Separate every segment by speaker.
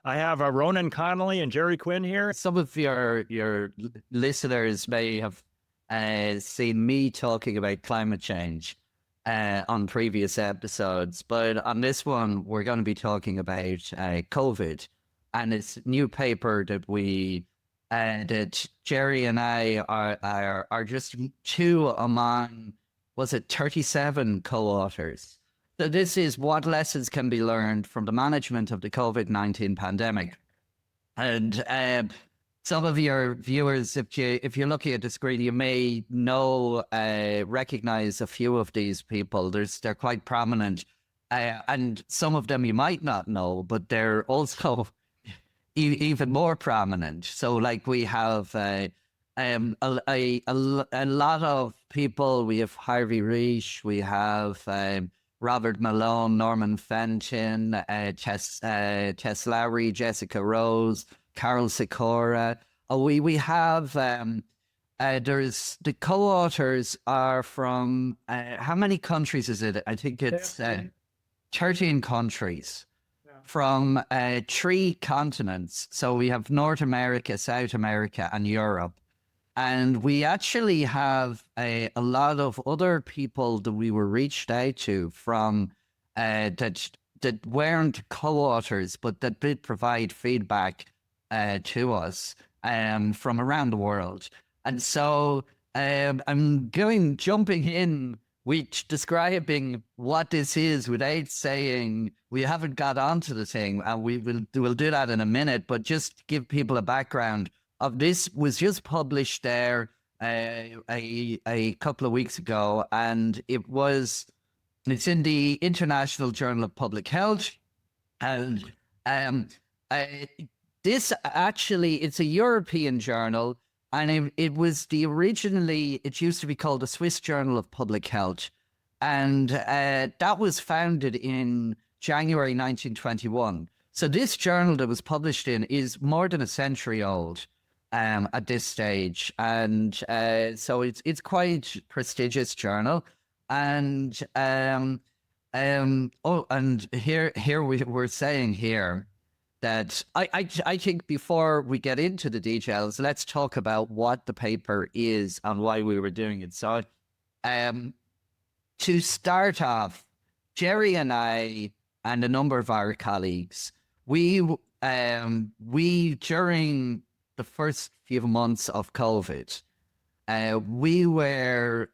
Speaker 1: I have Ronan, Connolly, and Gerry Quinn here.
Speaker 2: Some of your listeners may have seen me talking about climate change on previous episodes, but on this one, we're going to be talking about COVID and this new paper that Gerry and I are just two among, was it 37 co-authors? So this is what lessons can be learned from the management of the COVID-19 pandemic. And some of your viewers, if you're looking at the screen, you may recognize a few of these people. They're quite prominent, and some of them you might not know, but they're also even more prominent. So, like, we have a lot of people. We have Harvey Reich. We have Robert Malone, Norman Fenton, Tess Lowry, Jessica Rose, Carol Sikora. We have there's the co-authors are from how many countries is it? I think it's 13 countries from 3 continents. So we have North America, South America, and Europe. And we actually have a lot of other people that we were reached out to from that weren't co-authors, but that did provide feedback to us from around the world. And so I'm jumping in with describing what this is without saying we haven't got onto the thing, and we'll do that in a minute, but just give people a background of this. Was just published there a couple of weeks ago, and it's in the International Journal of Public Health. And this actually, it's a European journal, and it used to be called the Swiss Journal of Public Health, and that was founded in January 1921. So this journal that was published in is more than a century old at this stage, and so it's quite prestigious journal. And and here we're saying here that I think before we get into the details, let's talk about what the paper is and why we were doing it. So to start off, Gerry and I and a number of our colleagues, we during the first few months of COVID, we were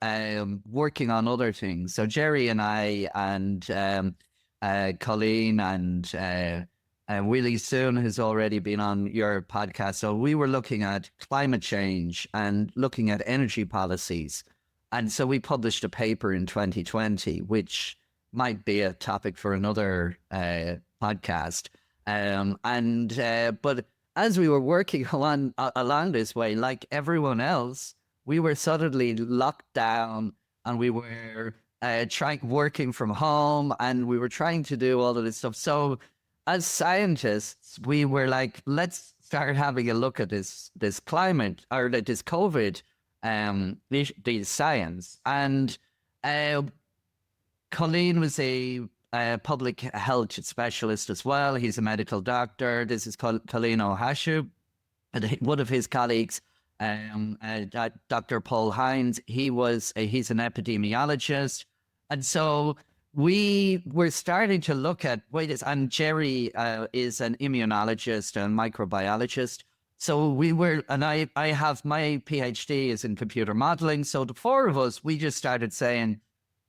Speaker 2: working on other things. So Gerry and I and Colleen and Willie Soon has already been on your podcast. So we were looking at climate change and looking at energy policies. And so we published a paper in 2020, which might be a topic for another podcast. But as we were working along this way, like everyone else, we were suddenly locked down, and we were working from home, and we were trying to do all of this stuff. So as scientists, we were like, let's start having a look at this climate, or this COVID, the science. And Colleen was a public health specialist as well. He's a medical doctor. This is Colleen O'Hashu. And one of his colleagues, Dr. Paul Hines, he's an epidemiologist. And so we were starting to look at, and Gerry is an immunologist and microbiologist. So I have my PhD is in computer modeling. So the four of us, we just started saying,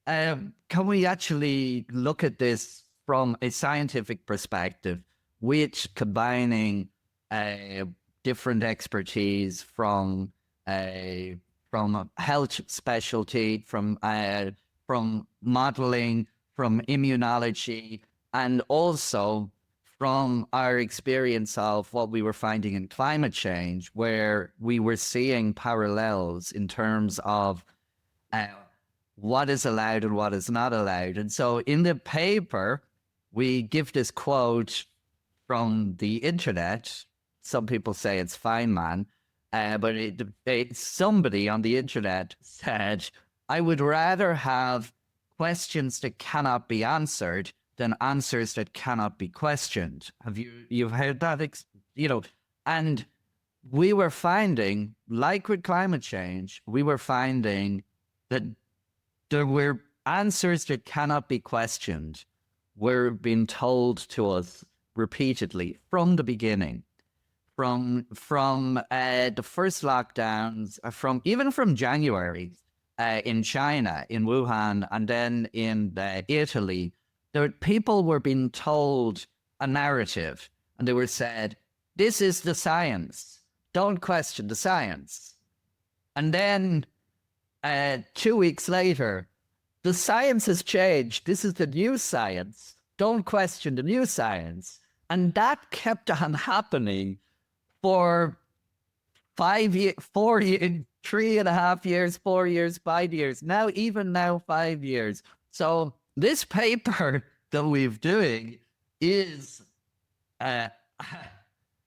Speaker 2: can we actually look at this from a scientific perspective, which combining different expertise from health specialty, from modeling, from immunology, and also from our experience of what we were finding in climate change, where we were seeing parallels in terms of what is allowed and what is not allowed. And so in the paper, we give this quote from the internet. Some people say it's Feynman, but somebody on the internet said, I would rather have questions that cannot be answered than answers that cannot be questioned. You've heard that, and we were finding, like with climate change, we were finding that there were answers that cannot be questioned were being told to us repeatedly from the beginning, from the first lockdowns, even from January in China, in Wuhan, and then in Italy. People were being told a narrative, and they were said, "This is the science. Don't question the science." And then 2 weeks later, the science has changed. This is the new science. Don't question the new science. And that kept on happening for 5 years, 4 years, 3.5 years, 4 years, 5 years. Even now, 5 years. So this paper that we're doing is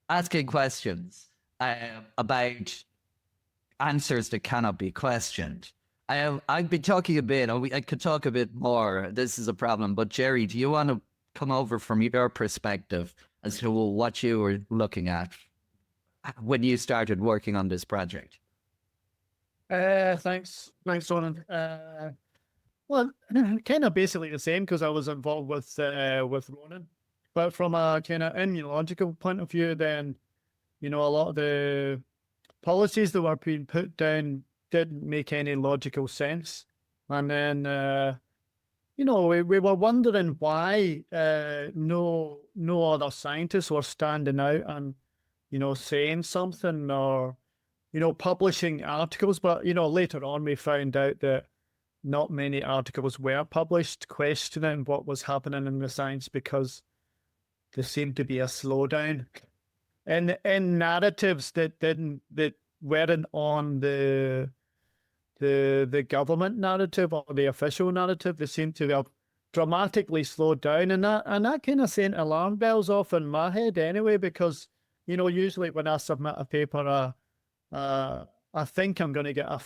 Speaker 2: asking questions about answers that cannot be questioned. I've been talking a bit, I could talk a bit more. This is a problem. But Gerry, do you want to come over from your perspective as to what you were looking at when you started working on this project?
Speaker 3: Thanks, Ronan. Well, kind of basically the same, because I was involved with Ronan, but from a kind of immunological point of view, then a lot of the policies that were being put down didn't make any logical sense, and then we were wondering why no other scientists were standing out and saying something, or publishing articles. But later on we found out that not many articles were published questioning what was happening in the science, because there seemed to be a slowdown in narratives that weren't on the government narrative or the official narrative. They seem to have dramatically slowed down, and that kind of sent alarm bells off in my head anyway, because usually when I submit a paper, I think I'm going to get a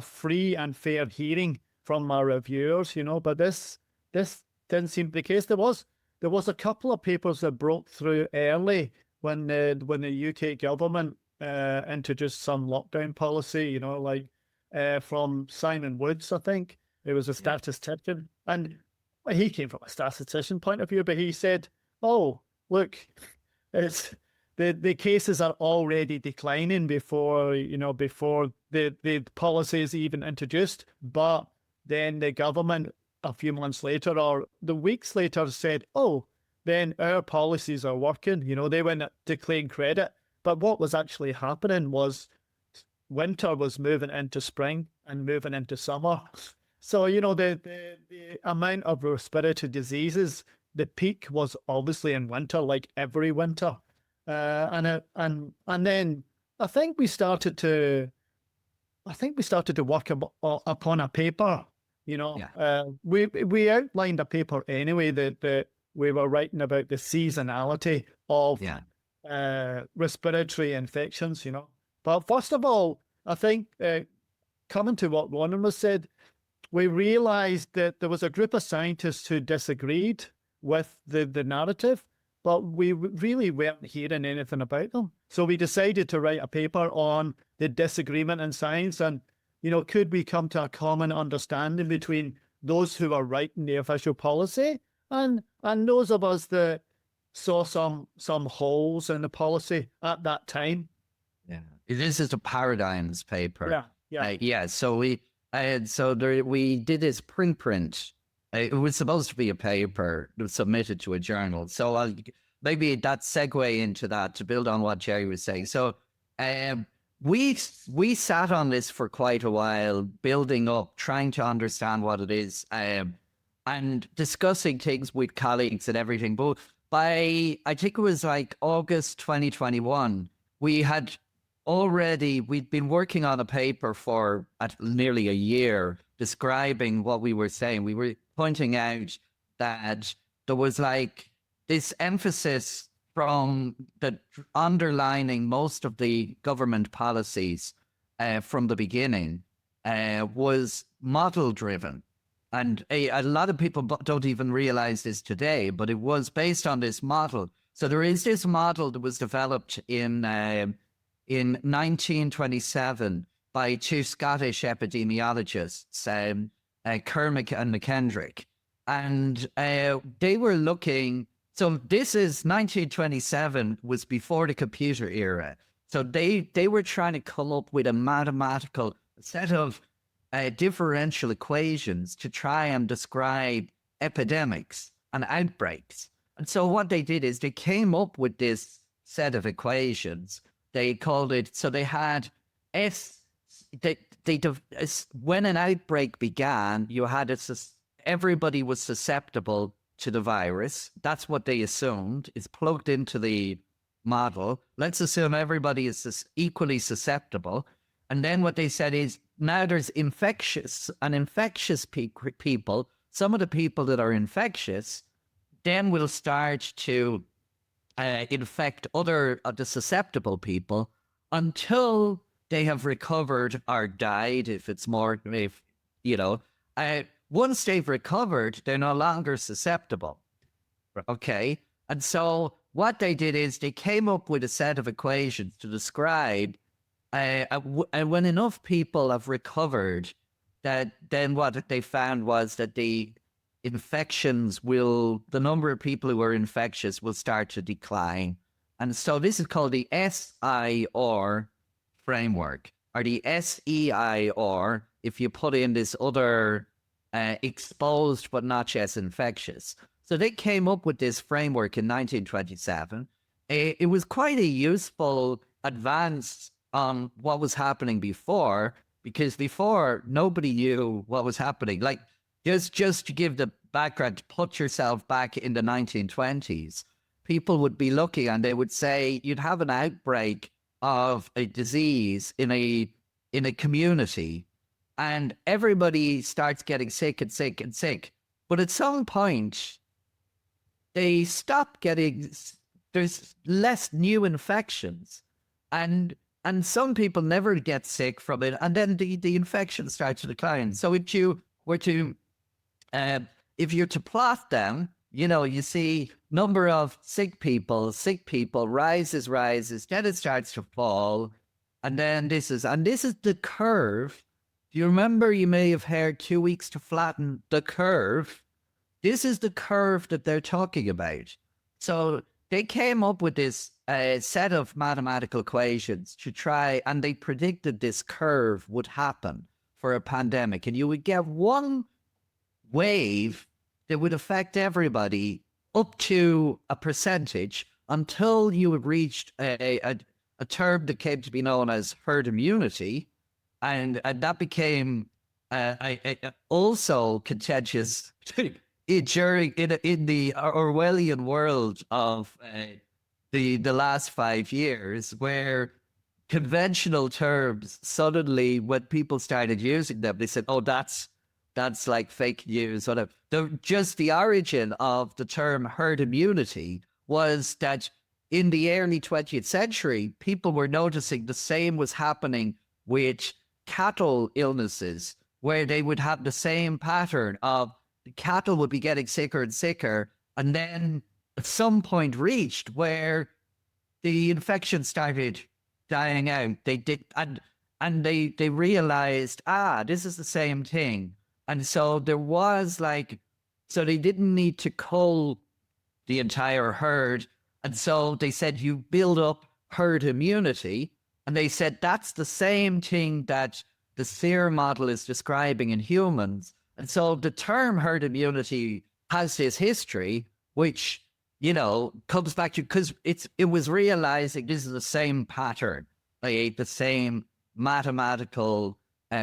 Speaker 3: free and fair hearing from my reviewers, but this didn't seem the case. There was a couple of papers that broke through early when the UK government introduced some lockdown policy, like from Simon Woods, I think. It was a statistician, and he came from a statistician point of view, but he said, "Oh, look, it's the cases are already declining before the policy is even introduced." But then the government a few months later, or the weeks later, said, "Oh, then our policies are working." They went to claim credit, but what was actually happening was winter was moving into spring and moving into summer. So the amount of respiratory diseases, the peak was obviously in winter, like every winter. And then I think we started to work upon a paper. We outlined a paper anyway that we were writing about the seasonality of respiratory infections. But first of all, I think coming to what Ronan was said, we realized that there was a group of scientists who disagreed with the narrative, but we really weren't hearing anything about them. So we decided to write a paper on the disagreement in science, and could we come to a common understanding between those who are writing the official policy and those of us that saw some holes in the policy at that time.
Speaker 2: Yeah, this is a paradigms paper.
Speaker 3: Yeah.
Speaker 2: So we did this preprint. It was supposed to be a paper that was submitted to a journal. So maybe that segue into that to build on what Gerry was saying. So we sat on this for quite a while, building up, trying to understand what it is, and discussing things with colleagues and everything. But by, I think it was like August 2021, we'd been working on a paper for nearly a year describing what we were saying. We were pointing out that there was like this emphasis from the underlining most of the government policies from the beginning was model driven. And a lot of people don't even realize this today, but it was based on this model. So there is this model that was developed in 1927 by two Scottish epidemiologists, Kermick and McKendrick. And they were looking, so this is 1927, was before the computer era. So they were trying to come up with a mathematical set of differential equations to try and describe epidemics and outbreaks. And so what they did is they came up with this set of equations. They called it, so they had when an outbreak began, you had everybody was susceptible to the virus. That's what they assumed is plugged into the model. Let's assume everybody is equally susceptible. And then what they said is, now there's infectious people. Some of the people that are infectious then will start to infect other of the susceptible people until they have recovered or died. Once they've recovered, they're no longer susceptible. Okay. And so what they did is they came up with a set of equations to describe and when enough people have recovered, that then what they found was that the number of people who are infectious will start to decline. And so this is called the SIR framework, or the SEIR, if you put in this other exposed but not yet infectious. So they came up with this framework in 1927. It was quite a useful advance on what was happening before, because before nobody knew what was happening. Like, just to give the background, to put yourself back in the 1920s, people would be looking and they would say you'd have an outbreak of a disease in a community, and everybody starts getting sick and sick and sick. But at some point, they stop getting, there's less new infections, and some people never get sick from it, and then the infection starts to decline. So if you were to plot them, you see number of sick people rises, then it starts to fall, and then this is the curve. Do you remember, you may have heard 2 weeks to flatten the curve? This is the curve that they're talking about. So they came up with this set of mathematical equations to try, and they predicted this curve would happen for a pandemic, and you would get one wave that would affect everybody up to a percentage until you had reached a term that came to be known as herd immunity, and that became also contentious during in the Orwellian world of the last 5 years, where conventional terms suddenly, when people started using them, they said, "Oh, that's like fake news." Whatever. Just the origin of the term herd immunity was that in the early 20th century, people were noticing the same was happening with cattle illnesses, where they would have the same pattern of the cattle would be getting sicker and sicker, and then at some point reached where the infection started dying out. They did, and they realized, this is the same thing. And so there was so they didn't need to cull the entire herd. And so they said, you build up herd immunity. And they said, that's the same thing that the SEER model is describing in humans. And so the term herd immunity has this history, which, comes back to, because it was realizing this is the same pattern, the same mathematical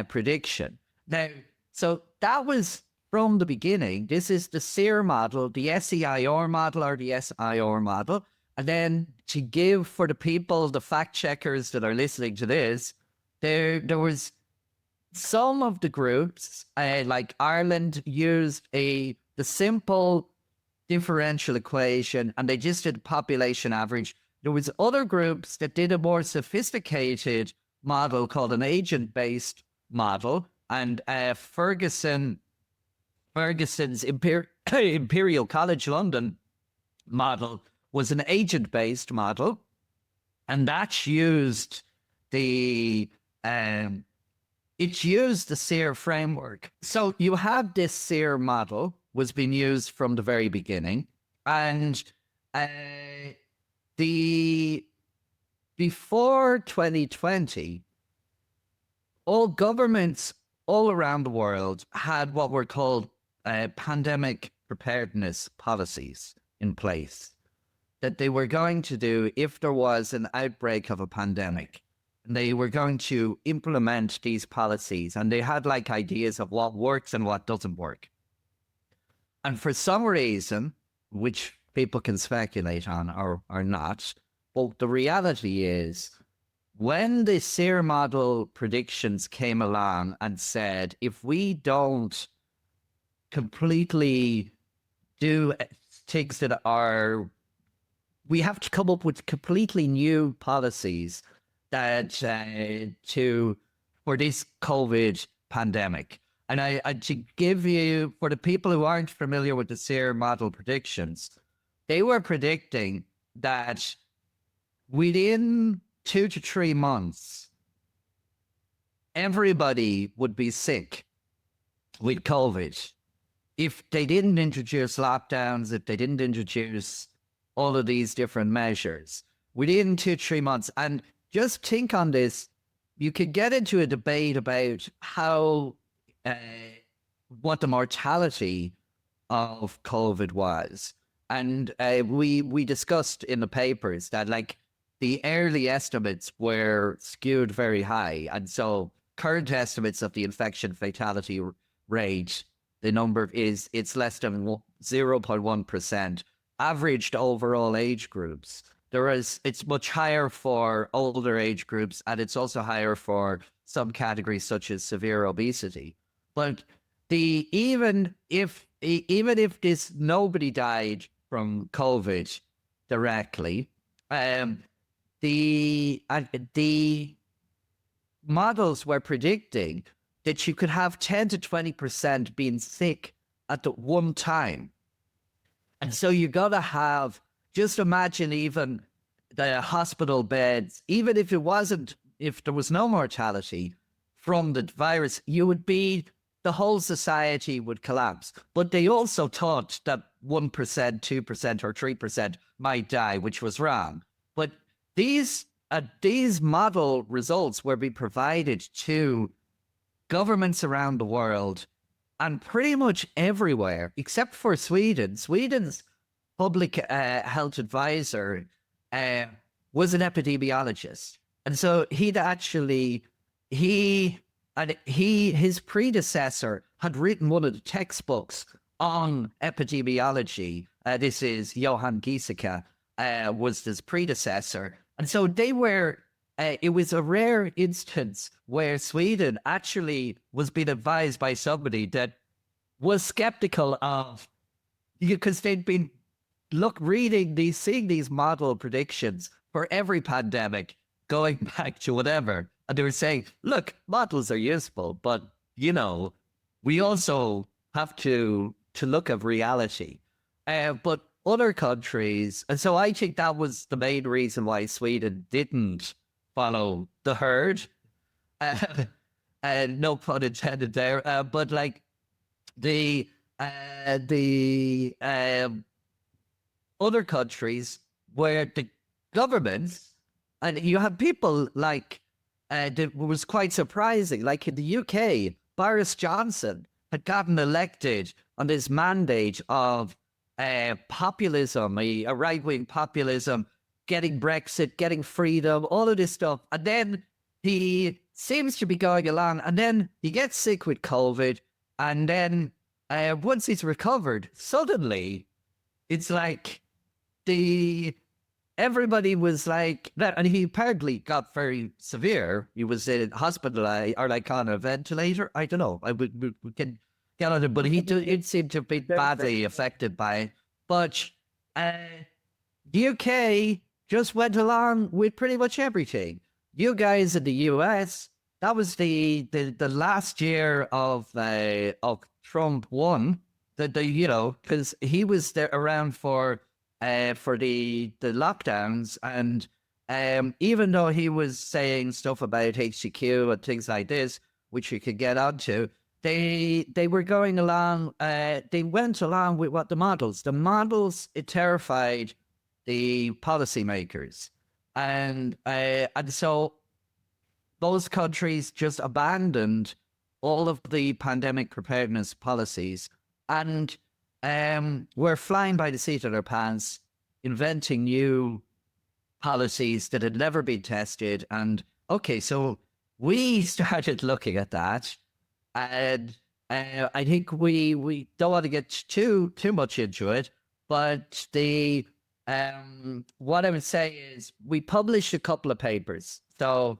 Speaker 2: prediction. Now, so that was from the beginning. This is the SEER model, the SEIR model, or the SIR model. And then to give for the people, the fact checkers that are listening to this, there was some of the groups, like Ireland, used the simple differential equation, and they just did population average. There was other groups that did a more sophisticated model called an agent-based model, and Ferguson Ferguson's Imperial College London model was an agent-based model, and that used the SEER framework. So you have this SEER model was being used from the very beginning, and before 2020, all governments all around the world had what were called pandemic preparedness policies in place that they were going to do if there was an outbreak of a pandemic. They were going to implement these policies, and they had like ideas of what works and what doesn't work. And for some reason, which people can speculate on or not, but the reality is when the SEER model predictions came along and said, if we don't completely do things that are, we have to come up with completely new policies that for this COVID pandemic. And I to give you, for the people who aren't familiar with the SEER model predictions, they were predicting that within 2 to 3 months, everybody would be sick with COVID if they didn't introduce lockdowns, if they didn't introduce all of these different measures within 2 to 3 months. And just think on this, you could get into a debate about how, what the mortality of COVID was. And we discussed in the papers that like the early estimates were skewed very high. And so current estimates of the infection fatality rate, the number it's less than 0.1%, averaged over all age groups. It's much higher for older age groups, and it's also higher for some categories such as severe obesity. But even if this nobody died from COVID directly, the models were predicting that you could have 10 to 20% being sick at the one time. And so you got to have, just imagine even the hospital beds, even if there was no mortality from the virus, the whole society would collapse. But they also thought that 1%, 2%, or 3% might die, which was wrong. But these model results were being provided to governments around the world and pretty much everywhere, except for Sweden. Sweden's public health advisor was an epidemiologist. And so his predecessor had written one of the textbooks on epidemiology. This is Johan Giesecke, was his predecessor. And so it was a rare instance where Sweden actually was being advised by somebody that was skeptical of, because they'd been seeing these model predictions for every pandemic going back to whatever. And they were saying, look, models are useful, but, we also have to look at reality. But other countries, and so I think that was the main reason why Sweden didn't follow the herd. No pun intended there. But like the other countries where the governments, and you have people like, that was quite surprising, like in the UK, Boris Johnson had gotten elected on this mandate of populism, a right-wing populism, getting Brexit, getting freedom, all of this stuff. And then he seems to be going along, and then he gets sick with COVID, and then once he's recovered, suddenly it's like everybody was like that, and he apparently got very severe. He was in hospitalized or like on a ventilator. I don't know. We can get on it, but it seemed to be badly affected by it. But the UK just went along with pretty much everything. You guys in the US, that was the last year of Trump won, because he was there around for the lockdowns, and even though he was saying stuff about HCQ and things like this, which we could get onto, they were going along. They went along with what the models. It terrified the policymakers, and so those countries just abandoned all of the pandemic preparedness policies and were flying by the seat of their pants, inventing new policies that had never been tested. And okay, so we started looking at that, and I think we don't want to get too much into it, but the what I would say is we published a couple of papers. So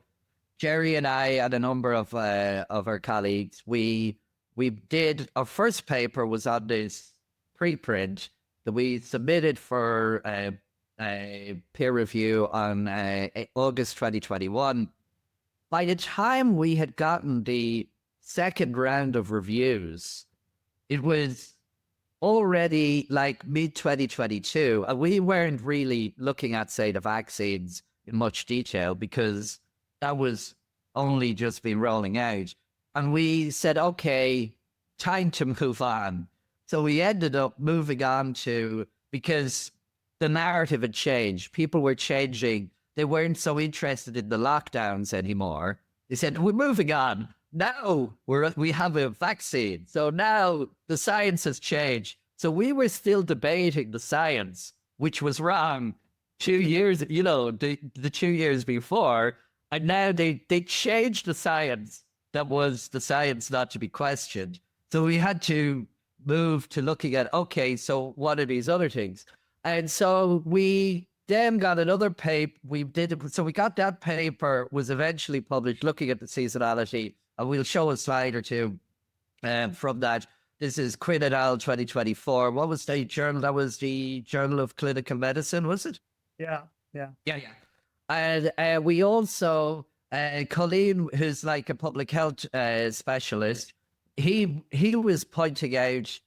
Speaker 2: Gerry and I and a number of our colleagues, we did, our first paper was on this preprint that we submitted for a peer review on August 2021. By the time we had gotten the second round of reviews, it was already like mid-2022, and we weren't really looking at, say, the vaccines in much detail because that was only just been rolling out. And we said, okay, time to move on. So we ended up moving on because the narrative had changed. People were changing. They weren't so interested in the lockdowns anymore. They said, we're moving on. Now we have a vaccine. So now the science has changed. So we were still debating the science, which was wrong 2 years, the 2 years before. And now they changed the science. That was the science not to be questioned. So we had to move to looking at, okay, so what are these other things? And so we then got another paper. So we got that paper, was eventually published, looking at the seasonality. And we'll show a slide or two from that. This is Quinn et al. 2024. What was the journal? That was the Journal of Clinical Medicine, was it?
Speaker 3: Yeah.
Speaker 2: And we also, Colleen, who's like a public health specialist, he was pointing out,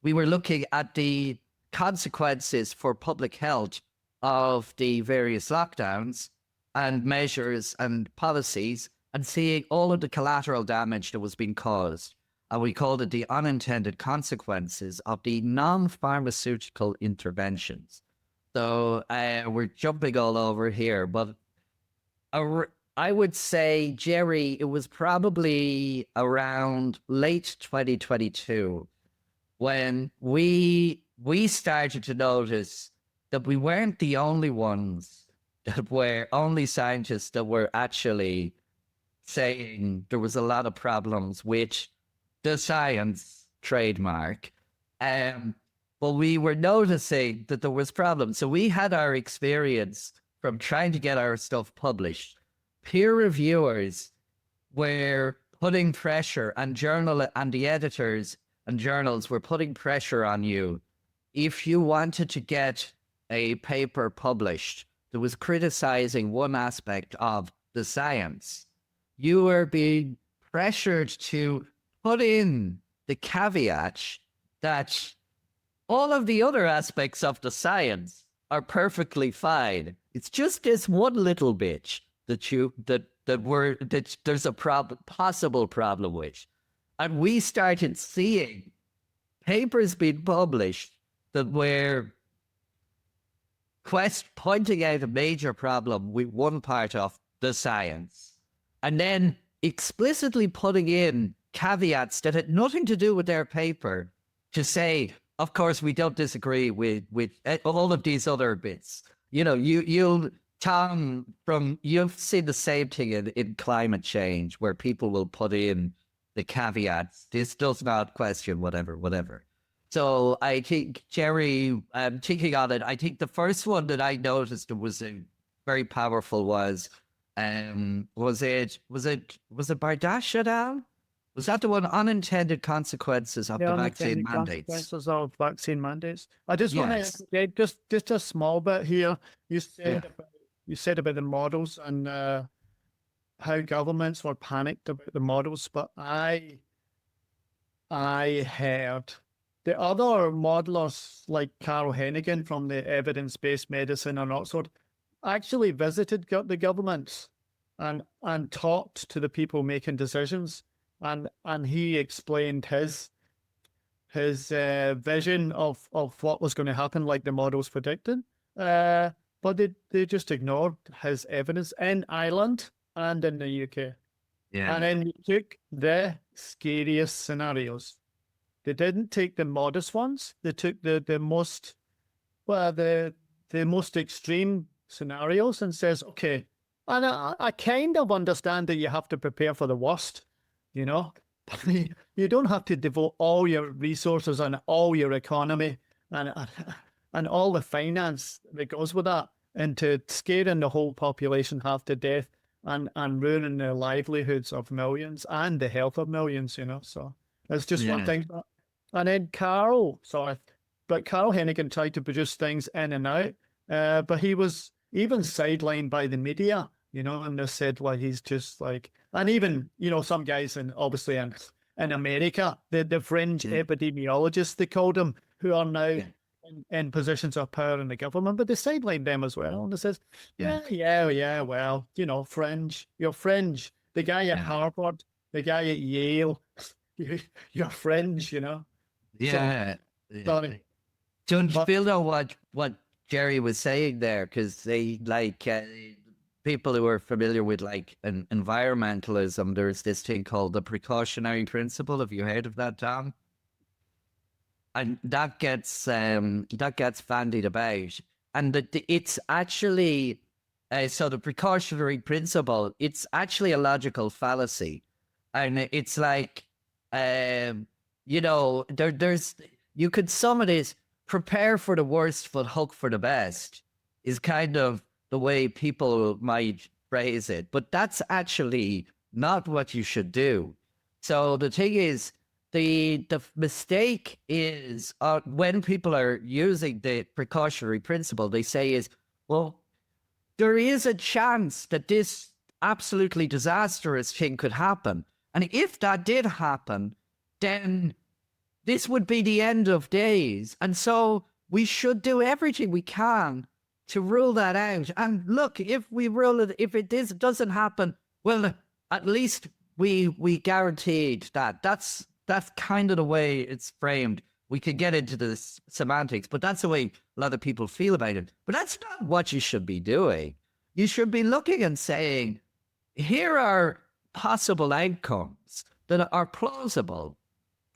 Speaker 2: we were looking at the consequences for public health of the various lockdowns and measures and policies, and seeing all of the collateral damage that was being caused. And we called it the unintended consequences of the non-pharmaceutical interventions. So we're jumping all over here, but I would say, Gerry, it was probably around late 2022 when we started to notice that we weren't the only ones, that were only scientists that were actually saying there was a lot of problems with the science trademark. But we were noticing that there was problems. So we had our experience from trying to get our stuff published. Peer reviewers were putting pressure, and the editors and journals were putting pressure on you. If you wanted to get a paper published that was criticizing one aspect of the science, you were being pressured to put in the caveat that all of the other aspects of the science are perfectly fine. It's just this one little bit that there's a possible problem with. And we started seeing papers being published that were pointing out a major problem with one part of the science, and then explicitly putting in caveats that had nothing to do with their paper to say, of course, we don't disagree with all of these other bits. Tom, you've seen the same thing in climate change, where people will put in the caveats. This does not question whatever. So I think, Gerry, thinking on it, I think the first one that I noticed that was very powerful was it Bardash et al.? Was that the one, unintended consequences of the vaccine mandates?
Speaker 3: Consequences of vaccine mandates. I just want to just a small bit here. You said about the models and how governments were panicked about the models, but I I heard the other modelers like Carl Hennigan from the evidence-based medicine in Oxford actually visited the governments and talked to the people making decisions, and he explained his vision of what was going to happen, like the models predicted. But they just ignored his evidence in Ireland and in the UK.
Speaker 2: Yeah.
Speaker 3: And then he took the scariest scenarios. They didn't take the modest ones. They took the most extreme scenarios and says, okay, and I kind of understand that you have to prepare for the worst, you know. You don't have to devote all your resources and all your economy and all the finance that goes with that into scaring the whole population half to death and ruining the livelihoods of millions and the health of millions, you know. So it's just one thing. And then Carl Hennigan tried to produce things in and out, but he was even sidelined by the media, you know, and they said, well, he's just like, and even, you know, some guys obviously in America, the fringe epidemiologists, they called them, who are now in positions of power in the government, but they sidelined them as well. And they says, well, you know, fringe, you're fringe. The guy at Harvard, the guy at Yale, you're fringe, you know.
Speaker 2: Yeah.
Speaker 3: Sorry.
Speaker 2: Don't you feel though what Gerry was saying there? Because they people who are familiar with like environmentalism, there's this thing called the precautionary principle. Have you heard of that, Tom? And that gets bandied about, and it's actually so the precautionary principle. It's actually a logical fallacy, and it's like you know, there's you could sum it as prepare for the worst but hope for the best is kind of the way people might phrase it, but that's actually not what you should do. So the thing is, the mistake is when people are using the precautionary principle, they say is, well, there is a chance that this absolutely disastrous thing could happen. And if that did happen, then this would be the end of days. And so we should do everything we can to rule that out. And look, if we rule it, if it doesn't happen, well, at least we guaranteed that. That's kind of the way it's framed. We could get into the semantics, but that's the way a lot of people feel about it. But that's not what you should be doing. You should be looking and saying, here are possible outcomes that are plausible.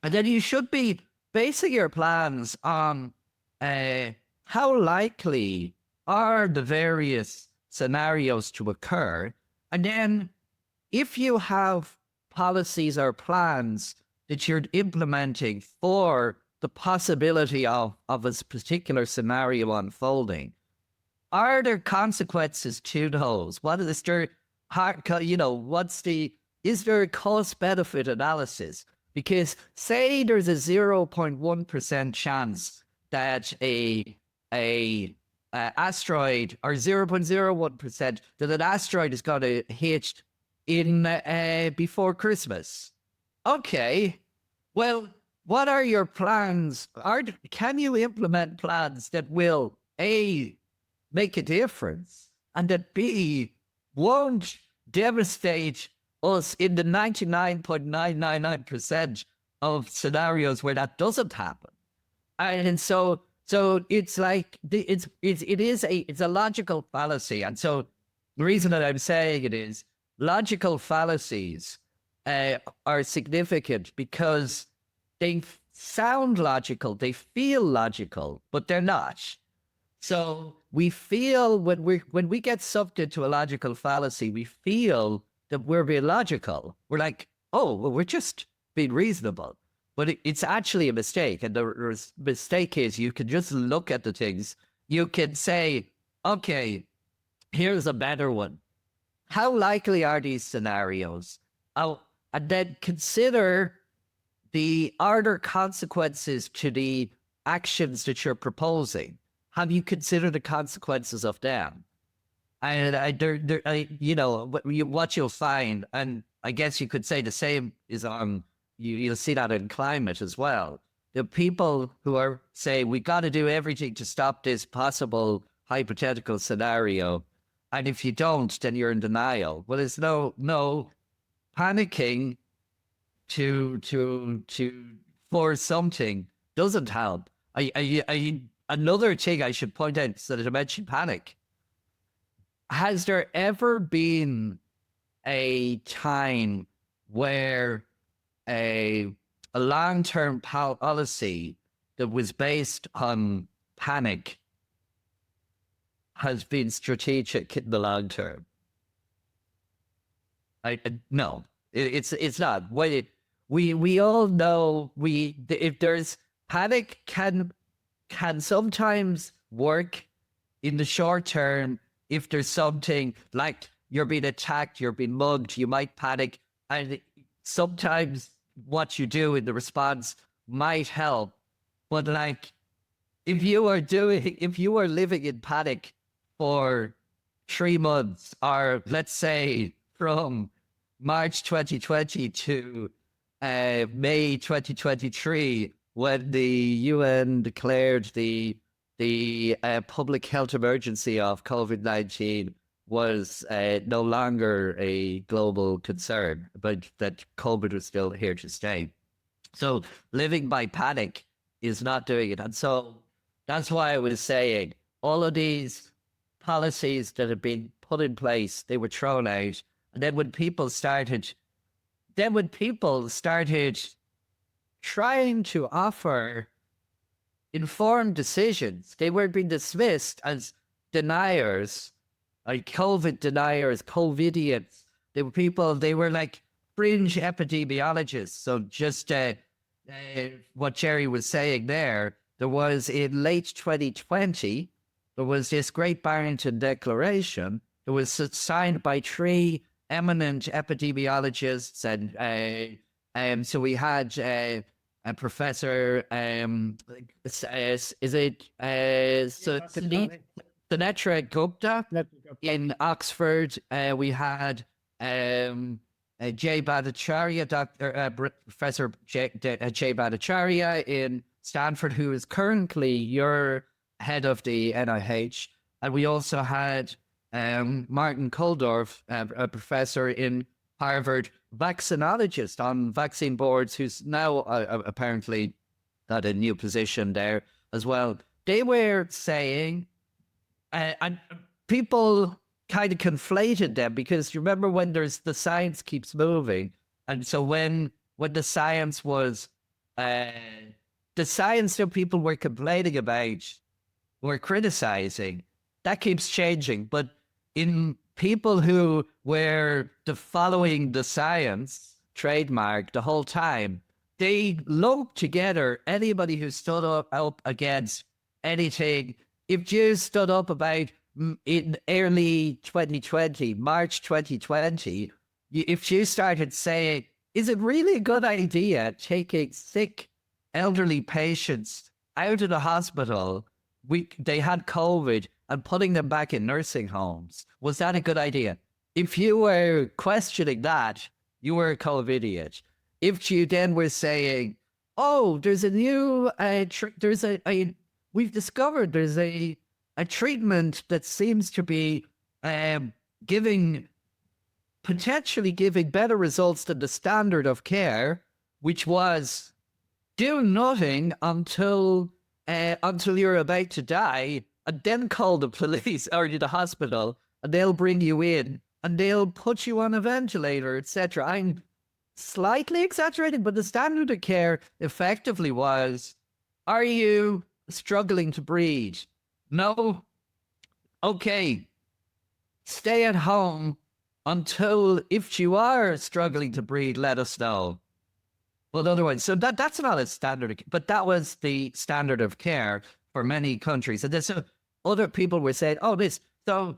Speaker 2: And then you should be basing your plans on how likely are the various scenarios to occur. And then if you have policies or plans that you're implementing for the possibility of a particular scenario unfolding, are there consequences to those? What is there, you know, is there a cost-benefit analysis? Because say there's a 0.1% chance that a asteroid, or 0.01% that an asteroid is going to hit in before Christmas. Okay, well, what are your plans? Can you implement plans that will A, make a difference, and that B, won't devastate us in the 99.999% of scenarios where that doesn't happen? And so it's like it's a logical fallacy. And so the reason that I'm saying it is logical fallacies are significant because they sound logical, they feel logical, but they're not. So we feel when we get subject to a logical fallacy, we feel that we're being logical. We're like, oh, well, we're just being reasonable. But it's actually a mistake. And the mistake is you can just look at the things. You can say, okay, here's a better one. How likely are these scenarios? And then consider are there consequences to the actions that you're proposing? Have you considered the consequences of them? And you know, what you'll find, and I guess you could say the same is on, you'll see that in climate as well. The people who are saying we got to do everything to stop this possible hypothetical scenario, and if you don't, then you're in denial. Well, there's no panicking for something doesn't help. Another thing I should point out, so that I mentioned panic. Has there ever been a time where a long-term policy that was based on panic has been strategic in the long term? No, it's not. We all know if there's panic can sometimes work in the short term. If there's something like you're being attacked, you're being mugged, you might panic, and sometimes what you do in the response might help. But like, if you are living in panic for 3 months, or let's say from March 2020 to May 2023, when the UN declared the public health emergency of COVID-19 was no longer a global concern, but that COVID was still here to stay. So living by panic is not doing it. And so that's why I was saying all of these policies that have been put in place, they were thrown out. And then when people started trying to offer informed decisions, they were being dismissed as deniers, like COVID deniers, COVIDians. They were like fringe epidemiologists. So just what Gerry was saying there was in late 2020, there was this great Barrington declaration. It was signed by 3 eminent epidemiologists, and so we had a professor, Sunetra Gupta in Oxford. We had Jay Bhattacharya, Professor Jay Bhattacharya in Stanford, who is currently your head of the NIH. And we also had Martin Kulldorff, a professor in Harvard, vaccinologist on vaccine boards, who's now apparently got a new position there as well. They were saying, and people kind of conflated them, because you remember when the science keeps moving. And so when the science was, the science that people were complaining about, were criticizing, that keeps changing. But in people who were following the science trademark the whole time, they lumped together anybody who stood up against anything. If you stood up about in early 2020, March 2020, if you started saying, is it really a good idea taking sick elderly patients out of the hospital, they had COVID, and putting them back in nursing homes, was that a good idea? If you were questioning that, you were a COVIDiot. If you then were saying, oh, there's a new, we've discovered there's a treatment that seems to be potentially giving better results than the standard of care, which was do nothing until you're about to die, and then call the police or the hospital, and they'll bring you in and they'll put you on a ventilator, etc. I'm slightly exaggerating, but the standard of care effectively was, are you struggling to breathe? No? Okay. Stay at home until, if you are struggling to breathe, let us know. Well, otherwise, so that's not a standard, but that was the standard of care for many countries. And so other people were saying, oh, this. So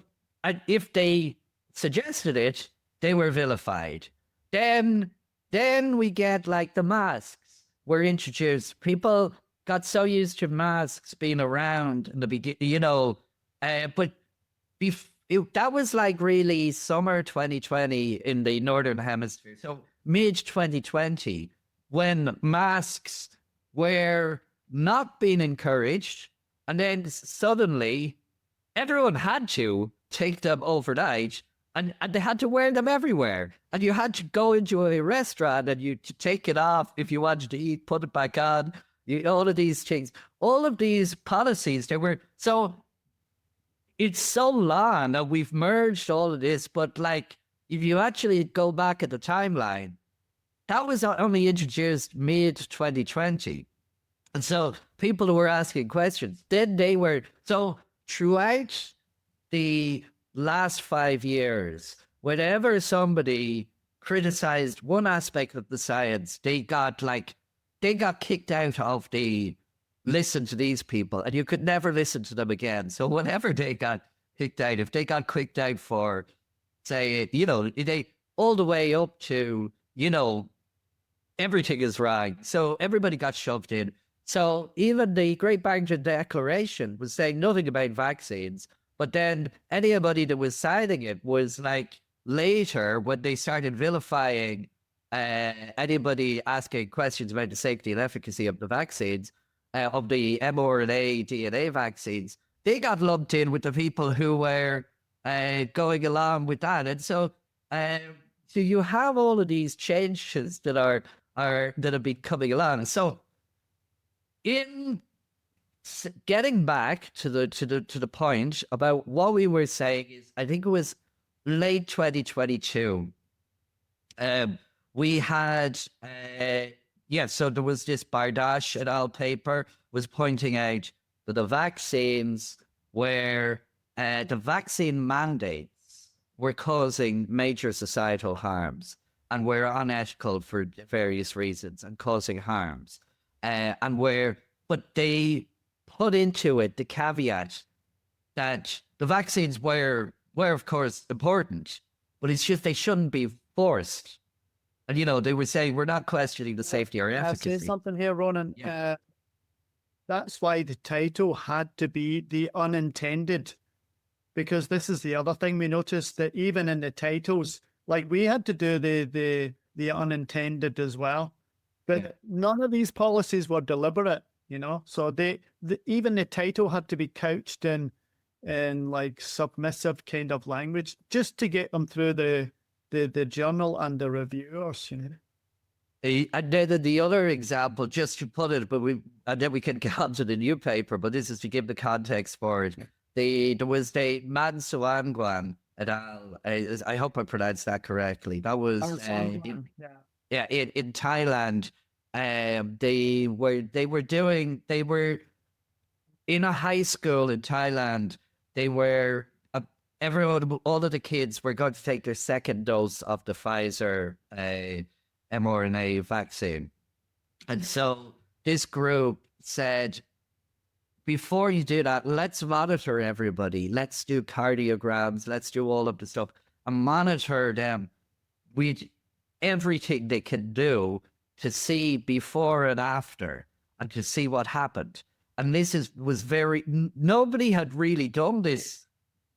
Speaker 2: if they suggested it, they were vilified. Then we get like the masks were introduced. People got so used to masks being around in the beginning, but that was like really summer 2020 in the Northern Hemisphere. So mid 2020, when masks were not being encouraged, and then suddenly everyone had to take them overnight, and they had to wear them everywhere. And you had to go into a restaurant and you to take it off if you wanted to eat, put it back on. All of these things, all of these policies, they were so. It's so long that we've merged all of this, but like if you actually go back at the timeline, that was only introduced mid 2020. And so people who were asking questions, then they were, so throughout the last 5 years, whenever somebody criticized one aspect of the science, they got kicked out of the listen to these people, and you could never listen to them again. So whenever they got kicked out, if they got kicked out for, say, they all the way up to, everything is wrong. So everybody got shoved in. So even the Great Barrington Declaration was saying nothing about vaccines, but then anybody that was signing it was like later when they started vilifying anybody asking questions about the safety and efficacy of the vaccines, of the mRNA, DNA vaccines, they got lumped in with the people who were going along with that. And so you have all of these changes that have been coming along. So in getting back to the point about what we were saying is, I think it was late 2022. We had so there was this Bardash et al. Paper was pointing out that the vaccines were the vaccine mandates were causing major societal harms and were unethical for various reasons and causing harms, but they put into it the caveat that the vaccines were of course important, but it's just they shouldn't be forced. And, they were saying, we're not questioning the safety or efficacy.
Speaker 3: I'll say something here, Ronan.
Speaker 2: Yeah.
Speaker 3: That's why the title had to be The Unintended, because this is the other thing we noticed, that even in the titles, like we had to do the unintended as well, but none of these policies were deliberate, So even the title had to be couched in like submissive kind of language just to get them through the journal and the reviewers, And
Speaker 2: then the other example, just to put it, and then we can get on to the new paper, but this is to give the context for it. There was the Mansuangwan et al. I hope I pronounced that correctly. That was in Thailand. They were in a high school in Thailand. They were all of the kids were going to take their second dose of the Pfizer mRNA vaccine. And so this group said, before you do that, let's monitor everybody. Let's do cardiograms. Let's do all of the stuff and monitor them with everything they can do to see before and after and to see what happened. And this was nobody had really done this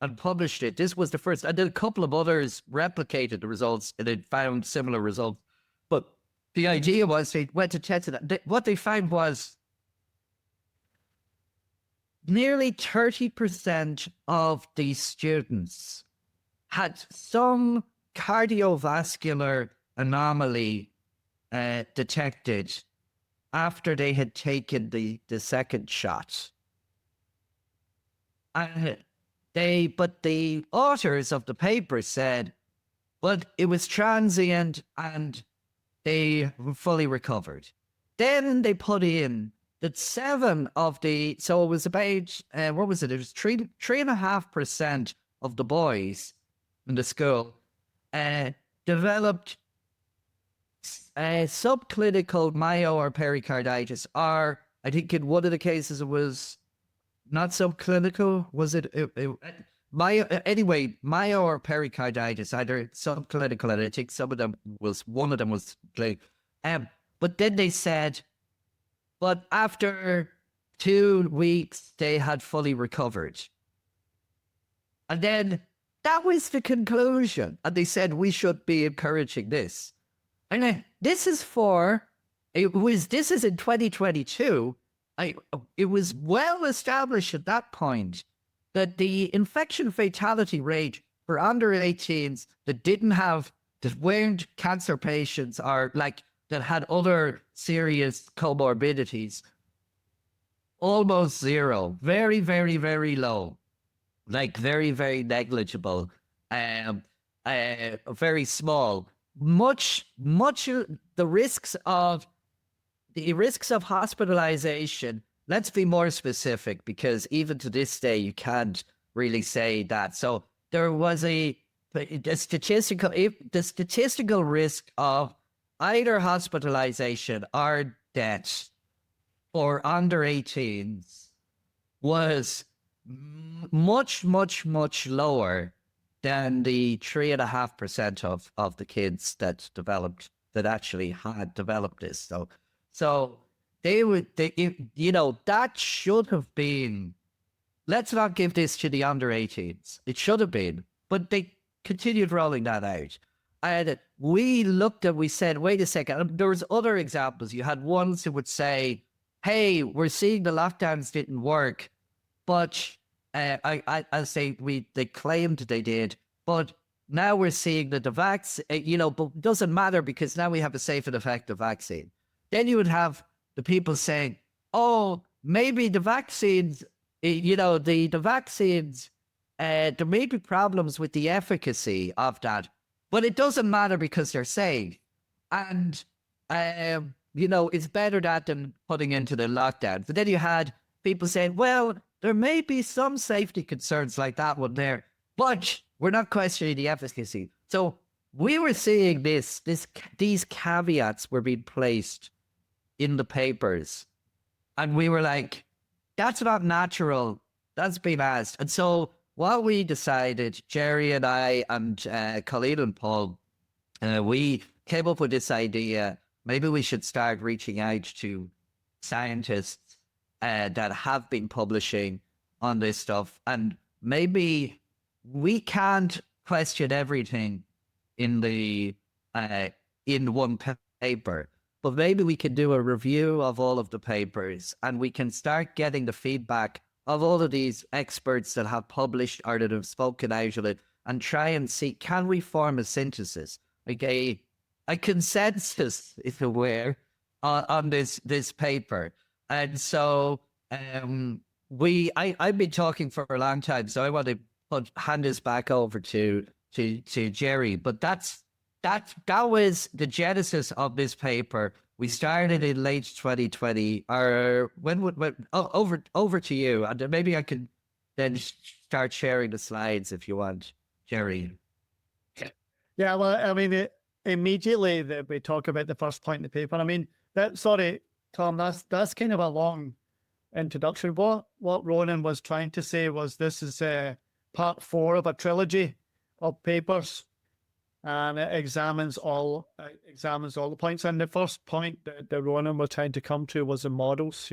Speaker 2: and published it. This was the first. And then a couple of others replicated the results and it found similar results. But the idea was they went to test it. What they found was nearly 30% of the students had some cardiovascular anomaly detected after they had taken the second shot. But the authors of the paper said, well, it was transient and they fully recovered. Then they put in that 7 of the, so it was about, what was it? It was 3.5% of the boys in the school developed subclinical myo or pericarditis, or I think in one of the cases it was not subclinical, was it? Myo or pericarditis, either subclinical, and I think one of them was clinical. But then they said, but after 2 weeks, they had fully recovered. And then that was the conclusion. And they said, we should be encouraging this. And this is for This is in 2022. It was well established at that point that the infection fatality rate for under 18s that weren't cancer patients or like that had other serious comorbidities, almost zero, very, very, very low, like very, very negligible, very small. Much the risks of hospitalization. Let's be more specific, because even to this day you can't really say that. So there was the statistical risk of either hospitalization or death for under 18s was much, much, much lower than the 3.5% of the kids that actually had developed this. So that should have been, let's not give this to the under 18s. It should have been, but they continued rolling that out. And we said, wait a second. There was other examples. You had ones who would say, hey, we're seeing the lockdowns didn't work, but they claimed they did, but now we're seeing that the vaccine, but it doesn't matter because now we have a safe and effective vaccine. Then you would have the people saying, oh, maybe the vaccines, the vaccines, there may be problems with the efficacy of that, but it doesn't matter because they're safe. And, it's better that than putting into the lockdown. But then you had people saying, well, there may be some safety concerns like that one there, but we're not questioning the efficacy. So we were seeing these caveats were being placed in the papers. And we were like, that's not natural. That's been asked. And so what we decided, Gerry and I and Colleen and Paul, we came up with this idea. Maybe we should start reaching out to scientists that have been publishing on this stuff. And maybe we can't question everything in one paper, but maybe we can do a review of all of the papers and we can start getting the feedback of all of these experts that have published or that have spoken out of it and try and see, can we form a synthesis, like a consensus, if you were, on this paper. And so I've been talking for a long time, so I want to hand this back over to Gerry. But that was the genesis of this paper. We started in late 2020, or over to you, and maybe I can then start sharing the slides if you want, Gerry.
Speaker 3: Yeah, well, I mean, immediately that we talk about the first point in the paper. I mean, sorry, Tom, that's kind of a long introduction. What Ronan was trying to say was this is part 4 of a trilogy of papers, and it examines all the points. And the first point that Ronan was trying to come to was the models.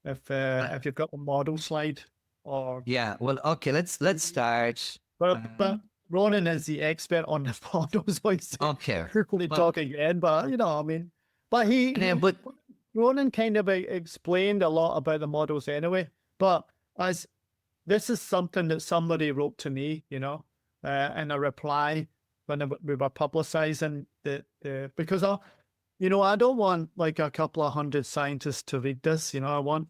Speaker 3: If you've got the model slide, or
Speaker 2: well, okay, let's start.
Speaker 3: But Ronan is the expert on the models.
Speaker 2: Okay,
Speaker 3: really talking again, but but Ronan kind of explained a lot about the models anyway. But as this is something that somebody wrote to me, in a reply when we were publicizing because I don't want like a couple of hundred scientists to read this. I want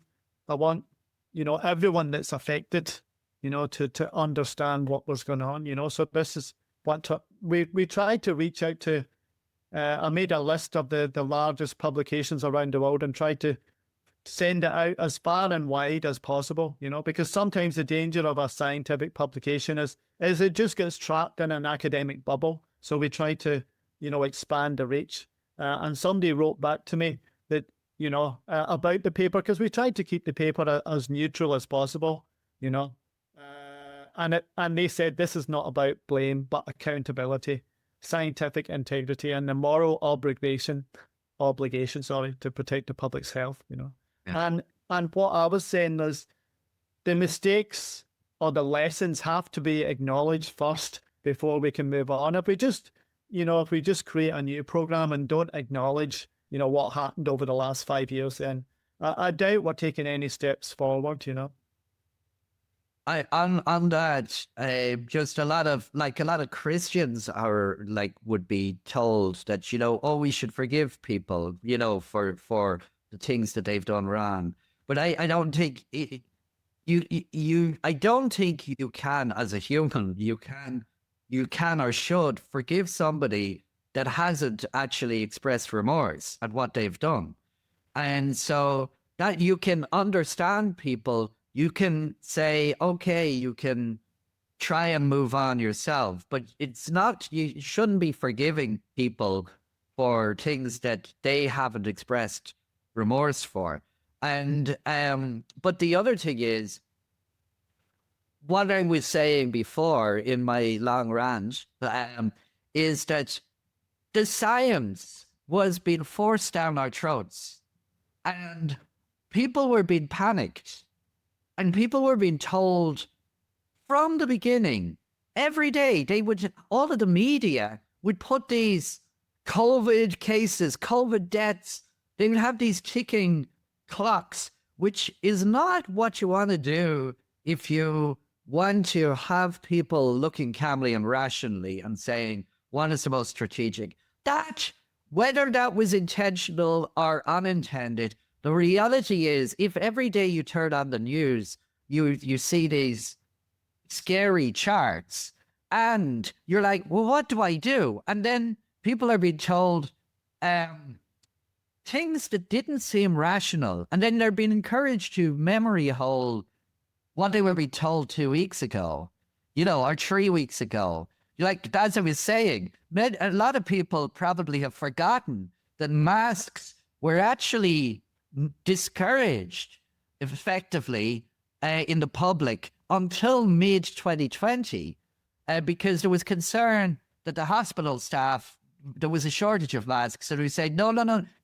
Speaker 3: everyone that's affected, to understand what was going on. So this is what we tried to reach out to. I made a list of the largest publications around the world and tried to send it out as far and wide as possible, because sometimes the danger of a scientific publication is it just gets trapped in an academic bubble. So we try to, expand the reach. And somebody wrote back to me that, about the paper, because we tried to keep the paper as neutral as possible, and they said this is not about blame, but accountability, scientific integrity, and the moral obligation, to protect the public's health, Yeah. And what I was saying is the mistakes or the lessons have to be acknowledged first before we can move on. If we just create a new program and don't acknowledge, what happened over the last 5 years, then I doubt we're taking any steps forward,
Speaker 2: On that, just a lot of Christians are would be told that, oh, we should forgive people, for the things that they've done wrong. But I don't think I don't think you can, as a human, you can or should forgive somebody that hasn't actually expressed remorse at what they've done. And so that you can understand people, you can say, okay, you can try and move on yourself, but it's not, you shouldn't be forgiving people for things that they haven't expressed remorse for. And but the other thing is, what I was saying before in my long rant, is that the science was being forced down our throats, and people were being panicked, and people were being told from the beginning, every day, all of the media would put these COVID cases, COVID deaths, they would have these ticking clocks, which is not what you want to do if you want to have people looking calmly and rationally and saying, what is the most strategic? That, whether that was intentional or unintended, the reality is, if every day you turn on the news, you see these scary charts, and you're like, well, what do I do? And then people are being told things that didn't seem rational, and then they're being encouraged to memory hole what they were being told 2 weeks ago, or 3 weeks ago. Like, as I was saying, a lot of people probably have forgotten that masks were actually discouraged effectively in the public until mid-2020, because there was concern that the hospital staff, there was a shortage of masks. So we said, no,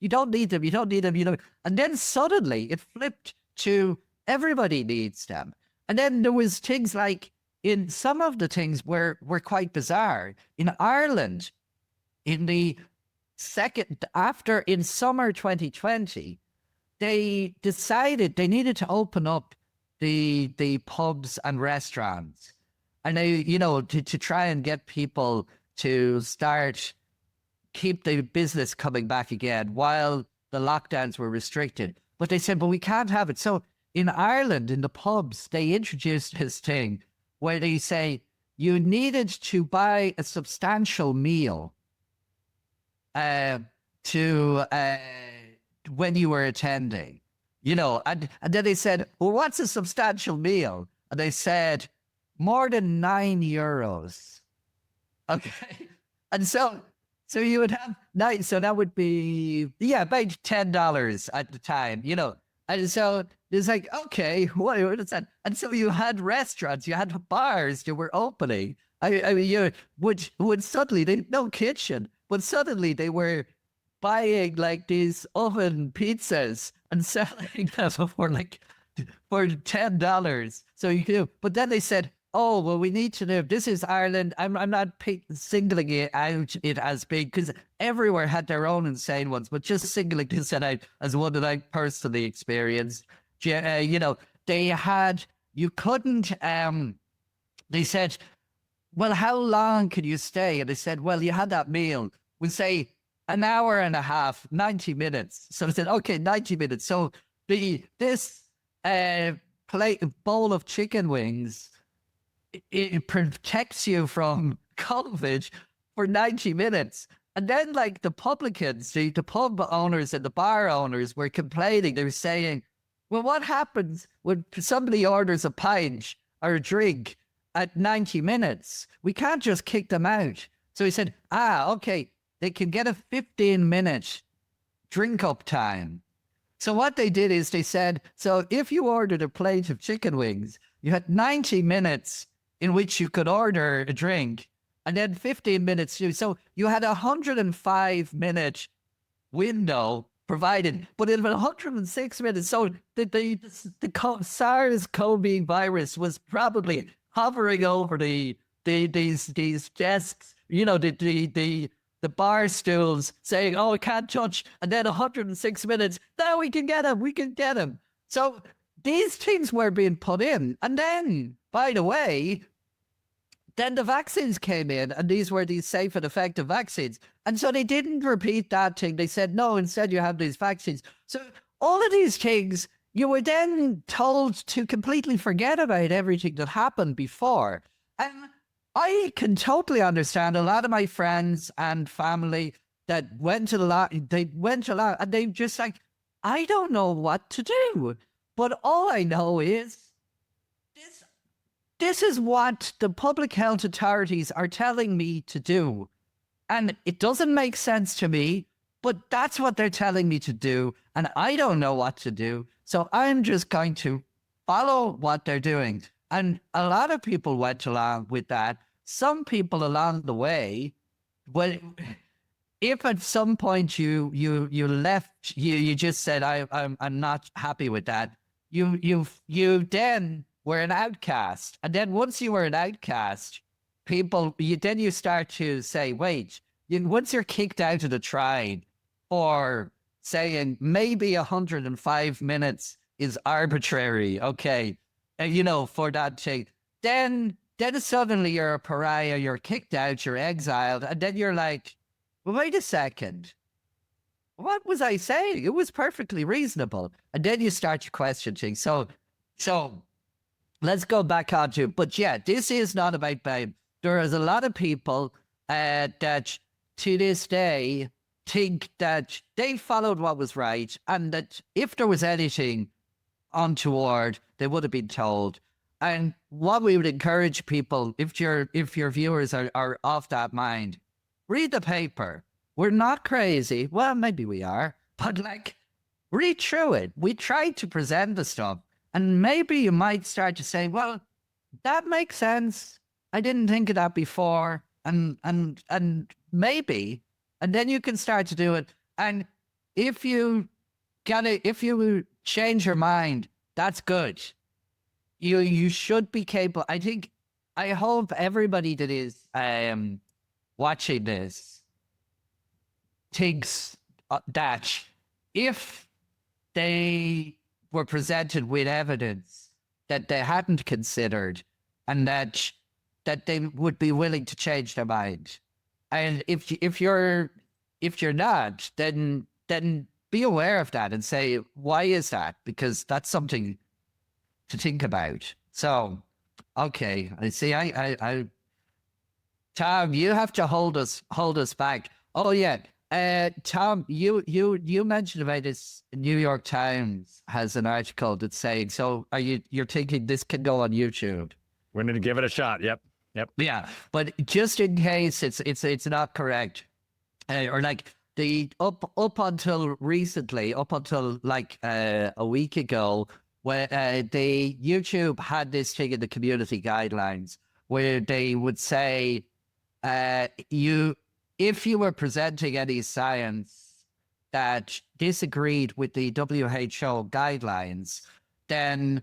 Speaker 2: you don't need them, And then suddenly it flipped to everybody needs them. And then there was things like, in some of the things were quite bizarre. In Ireland, in summer 2020, they decided they needed to open up the pubs and restaurants, and they, to try and get people to keep the business coming back again while the lockdowns were restricted. But they said, but we can't have it. So in Ireland, in the pubs, they introduced this thing where they say you needed to buy a substantial meal when you were attending, and then they said, well, what's a substantial meal? And they said, more than €9. Okay. And so you would have nine, so that would be, about $10 at the time, And so it's like, okay, what is that? And so you had restaurants, you had bars that were opening. I mean, you would suddenly, they no kitchen, but suddenly they were buying like these oven pizzas and selling them for $10. So you could, but then they said, oh, well, we need to know, this is Ireland. I'm not singling it out as big, because everywhere had their own insane ones, but just singling this out as one that I personally experienced. You couldn't, they said, well, how long could you stay? And they said, well, you had that meal. We'll say an hour and a half, 90 minutes. So they said, okay, 90 minutes. So this bowl of chicken wings, it protects you from COVID for 90 minutes. And then like the publicans, the pub owners and the bar owners were complaining. They were saying, well, what happens when somebody orders a pint or a drink at 90 minutes? We can't just kick them out. So he said, okay, they can get a 15-minute drink up time. So what they did is they said, so if you ordered a plate of chicken wings, you had 90 minutes in which you could order a drink, and then 15 minutes. So you had a 105-minute window provided, but in 106 minutes. So the SARS-CoV virus was probably hovering over these desks, the the bar stools saying, oh, I can't touch. And then 106 minutes, now we can get him. We can get him. So these things were being put in. And then, by the way, then the vaccines came in, and these were these safe and effective vaccines. And so they didn't repeat that thing. They said, no, instead you have these vaccines. So all of these things, you were then told to completely forget about everything that happened before. And I can totally understand a lot of my friends and family that went to a lot, and they just like, I don't know what to do. But all I know is this is what the public health authorities are telling me to do. And it doesn't make sense to me, but that's what they're telling me to do. And I don't know what to do. So I'm just going to follow what they're doing. And a lot of people went along with that. Some people along the way, well, if at some point you left, you just said, I'm not happy with that, you then were an outcast. And then once you were an outcast, then you start to say, wait, once you're kicked out of the tribe for saying maybe 105 minutes is arbitrary, okay, for that thing, then suddenly you're a pariah, you're kicked out, you're exiled, and then you're like, well, wait a second. What was I saying? It was perfectly reasonable. And then you start to question things. So let's go back on to, but yeah, this is not about blame. There is a lot of people that to this day think that they followed what was right, and that if there was anything untoward, they would have been told. And what we would encourage people, if your viewers are of that mind, read the paper. We're not crazy. Well, maybe we are, but like, read through it. We tried to present the stuff. And maybe you might start to say, well, that makes sense. I didn't think of that before. And maybe, and then you can start to do it. And if you change your mind, that's good. You should be capable. I hope everybody that is watching this thinks that if they were presented with evidence that they hadn't considered, and that they would be willing to change their mind. And if you're not, then be aware of that and say, why is that? Because that's something to think about. So, okay, I see. I Tom, you have to hold us back. Oh yeah. Tom, you mentioned about this. New York Times has an article that's saying, so you're thinking this can go on YouTube?
Speaker 1: We're going to give it a shot. Yep.
Speaker 2: Yeah, but just in case it's not correct, or like up until recently, up until like a week ago, where the YouTube had this thing in the community guidelines where they would say, if you were presenting any science that disagreed with the WHO guidelines, then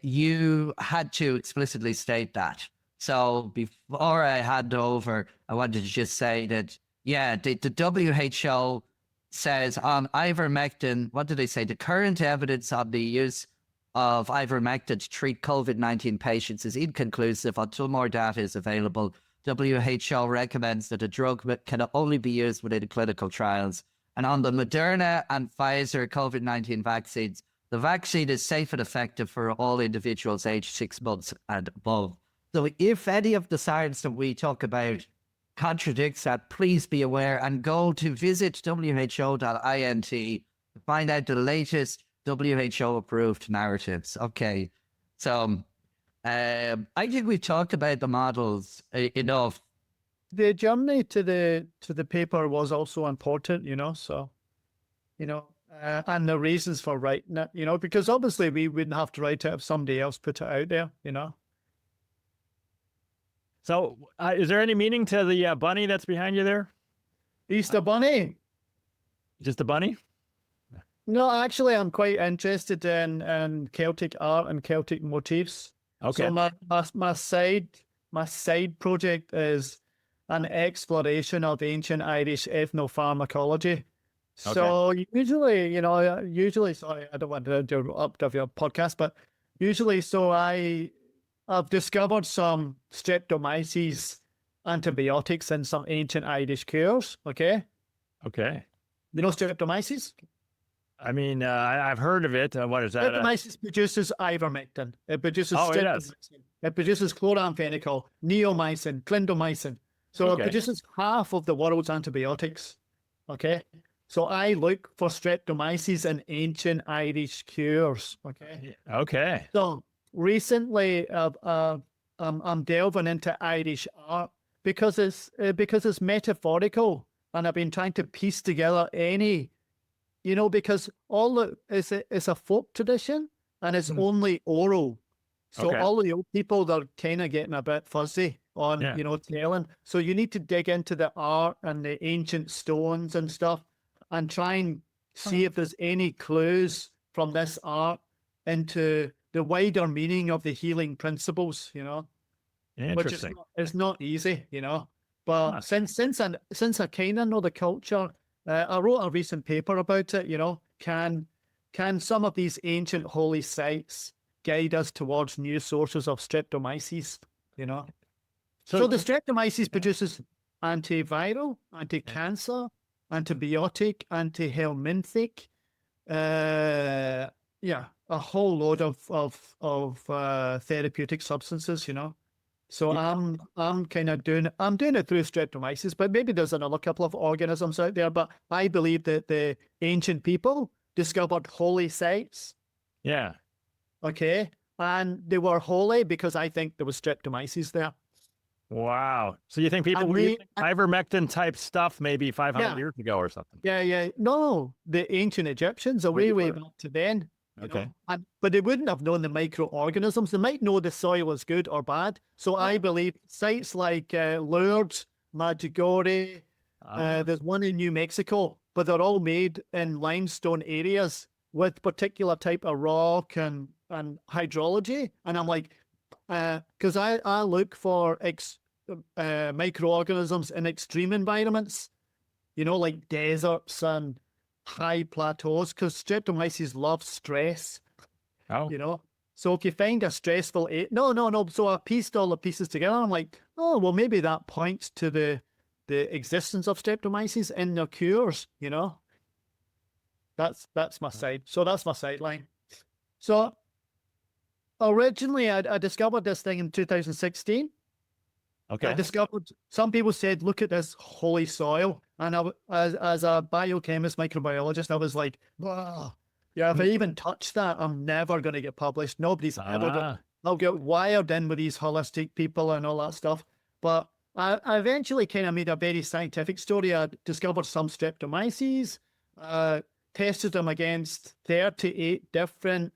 Speaker 2: you had to explicitly state that. So before I hand over, I wanted to just say that, yeah, the WHO says on ivermectin, what did they say? The current evidence on the use of ivermectin to treat COVID-19 patients is inconclusive until more data is available. WHO recommends that a drug can only be used within clinical trials. And on the Moderna and Pfizer COVID-19 vaccines, the vaccine is safe and effective for all individuals aged 6 months and above. So if any of the science that we talk about contradicts that, please be aware and go to visit who.int to find out the latest WHO-approved narratives. Okay, so I think we've talked about the models enough.
Speaker 3: The journey to the paper was also important, so, and the reasons for writing it, because obviously we wouldn't have to write it if somebody else put it out there,
Speaker 1: So is there any meaning to the bunny that's behind you there?
Speaker 3: Easter Bunny?
Speaker 1: Just a bunny?
Speaker 3: No, actually, I'm quite interested in Celtic art and Celtic motifs.
Speaker 1: Okay.
Speaker 3: So my side project is an exploration of ancient Irish ethnopharmacology. So usually, sorry, I don't want to interrupt of your podcast, but usually, I've discovered some Streptomyces antibiotics in some ancient Irish cures. Okay.
Speaker 1: Okay.
Speaker 3: You know Streptomyces?
Speaker 1: I mean, I've heard of it. What is that?
Speaker 3: Streptomyces produces ivermectin. It produces
Speaker 1: Oh, it does.
Speaker 3: streptomycin. It produces chloramphenicol, neomycin, clindamycin. So it produces half of the world's antibiotics. Okay. So I look for Streptomyces in ancient Irish cures. Okay.
Speaker 1: Okay.
Speaker 3: So recently, I'm delving into Irish art because it's metaphorical, and I've been trying to piece together because it's a folk tradition and it's only oral. So all the old people, they're kind of getting a bit fuzzy on, telling. So you need to dig into the art and the ancient stones and stuff and try and see if there's any clues from this art into the wider meaning of the healing principles,
Speaker 1: Interesting.
Speaker 3: Which is not easy, But since I kind of know the culture, I wrote a recent paper about it. Can some of these ancient holy sites guide us towards new sources of Streptomyces? So the Streptomyces produces antiviral, anti-cancer, antibiotic, anti-helminthic, a whole load of therapeutic substances, So I'm kind of doing it through Streptomyces, but maybe there's another couple of organisms out there. But I believe that the ancient people discovered holy sites.
Speaker 1: Yeah.
Speaker 3: Okay. And they were holy because I think there was Streptomyces there.
Speaker 1: Wow. So you think people were using ivermectin type stuff maybe 500 years ago or something?
Speaker 3: Yeah. No, the ancient Egyptians are way back to then.
Speaker 1: Okay.
Speaker 3: But they wouldn't have known the microorganisms. They might know the soil is good or bad. So I believe sites like Lourdes, Medjugorje, there's one in New Mexico, but they're all made in limestone areas with particular type of rock and hydrology. And I'm like, because I look for microorganisms in extreme environments, like deserts and high plateaus, because Streptomyces love stress.
Speaker 1: Oh.
Speaker 3: So if you find a stressful no. So I pieced all the pieces together. I'm like, oh well, maybe that points to the existence of Streptomyces in their cures. That's my side. So that's my sideline. So originally, I discovered this thing in 2016.
Speaker 1: Okay.
Speaker 3: I discovered, some people said, look at this holy soil. And as a biochemist, microbiologist, I was like, wow, if I even touch that, I'm never going to get published. Nobody's ever going. I'll get wired in with these holistic people and all that stuff. But I eventually kind of made a very scientific story. I discovered some Streptomyces, tested them against 38 different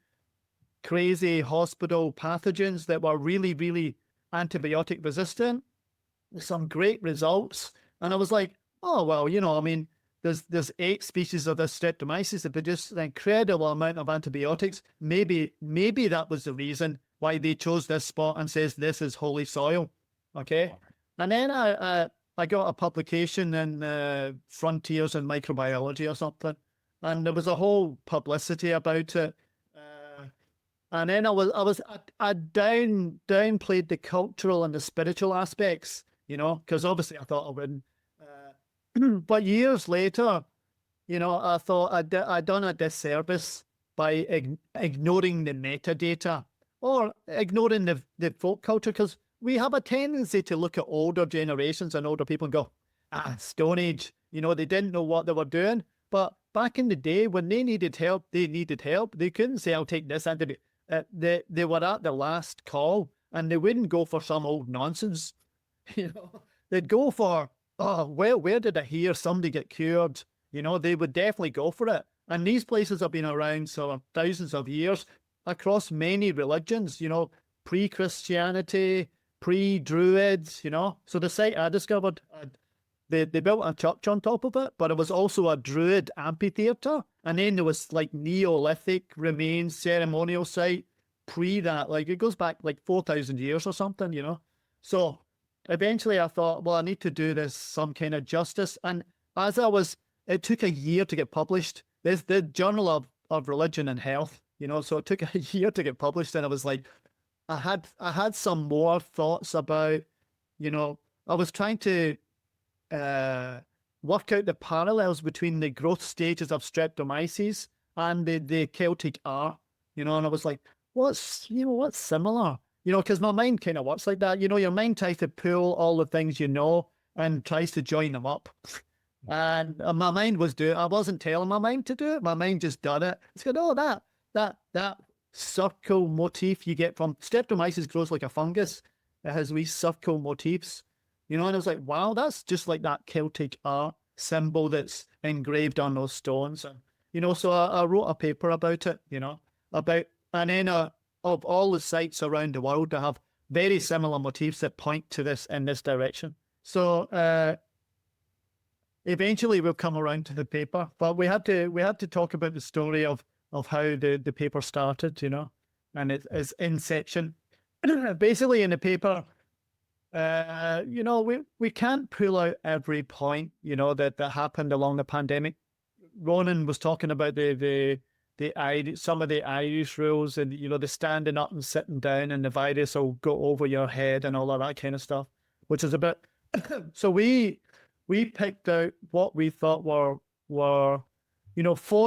Speaker 3: crazy hospital pathogens that were really, really antibiotic resistant. Some great results. And I was like, oh, well, there's 8 species of this Streptomyces that produce an incredible amount of antibiotics. Maybe that was the reason why they chose this spot and says this is holy soil. Okay. And then I got a publication in Frontiers in Microbiology or something. And there was a whole publicity about it. And then I downplayed the cultural and the spiritual aspects, because obviously I thought I wouldn't. But years later, I thought I'd done a disservice by ignoring the metadata or ignoring the folk culture, because we have a tendency to look at older generations and older people and go, Stone Age, they didn't know what they were doing. But back in the day, when they needed help, they needed help. They couldn't say, I'll take this antibiotic. They were at the last call, and they wouldn't go for some old nonsense. They'd go for, where did I hear somebody get cured? They would definitely go for it. And these places have been around for thousands of years across many religions, pre-Christianity, pre-Druids, So the site I discovered, they built a church on top of it, but it was also a Druid amphitheater. And then there was like Neolithic remains, ceremonial site, pre that. Like it goes back like 4,000 years or something, So eventually I thought, well, I need to do this some kind of justice. And it took a year to get published. There's the Journal of Religion and Health, so it took a year to get published. And I was like, I had some more thoughts about, I was trying to work out the parallels between the growth stages of Streptomyces and the Celtic R, and I was like, what's similar? Because my mind kind of works like that. Your mind tries to pull all the things and tries to join them up. And my mind was doing it. I wasn't telling my mind to do it. My mind just done it. It's like, oh, that circle motif you get from Streptomyces grows like a fungus. It has wee circle motifs, and I was like, wow, that's just like that Celtic art symbol that's engraved on those stones. And, so I wrote a paper about it, and then of all the sites around the world that have very similar motifs that point to this in this direction. So eventually we'll come around to the paper, but we had to talk about the story of how the paper started, and its inception. Basically, in the paper, we can't pull out every point, that happened along the pandemic. Ronan was talking about some of the Irish rules, and the standing up and sitting down, and the virus will go over your head and all of that kind of stuff, which is a bit. So we picked out what we thought were 4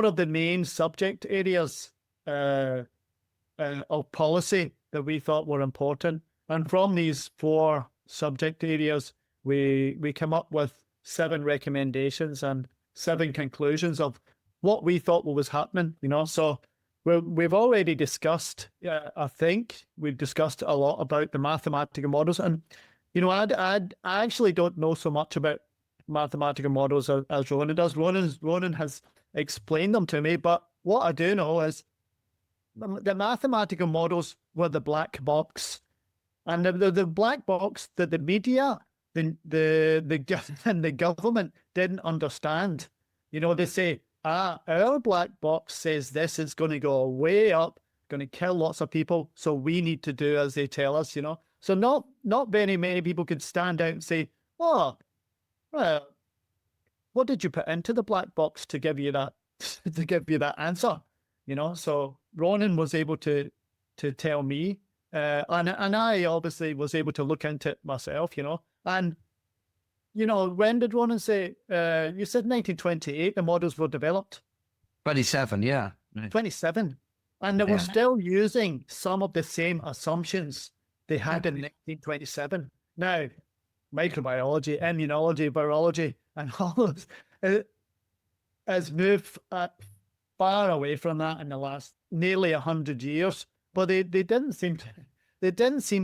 Speaker 3: of the main subject areas of policy that we thought were important. And from these 4 subject areas, we come up with 7 recommendations and 7 conclusions of what we thought was happening. So we've already discussed. I think we've discussed a lot about the mathematical models, and I actually don't know so much about mathematical models as Ronan does. Ronan has explained them to me, but what I do know is the mathematical models were the black box, and the black box that the media, and the government didn't understand. They say, our black box says this is going to go way up, going to kill lots of people, so we need to do as they tell us. So not very many people could stand out and say, oh, well, what did you put into the black box to give you that answer? So Ronan was able to tell me, and I obviously was able to look into it myself, and when did Ronan say? You said 1928 the models were developed.
Speaker 2: 27, yeah.
Speaker 3: 27, and they were still using some of the same assumptions they had in 1927. Now, microbiology, immunology, virology, and all those has moved far away from that in the last nearly 100 years. But they didn't seem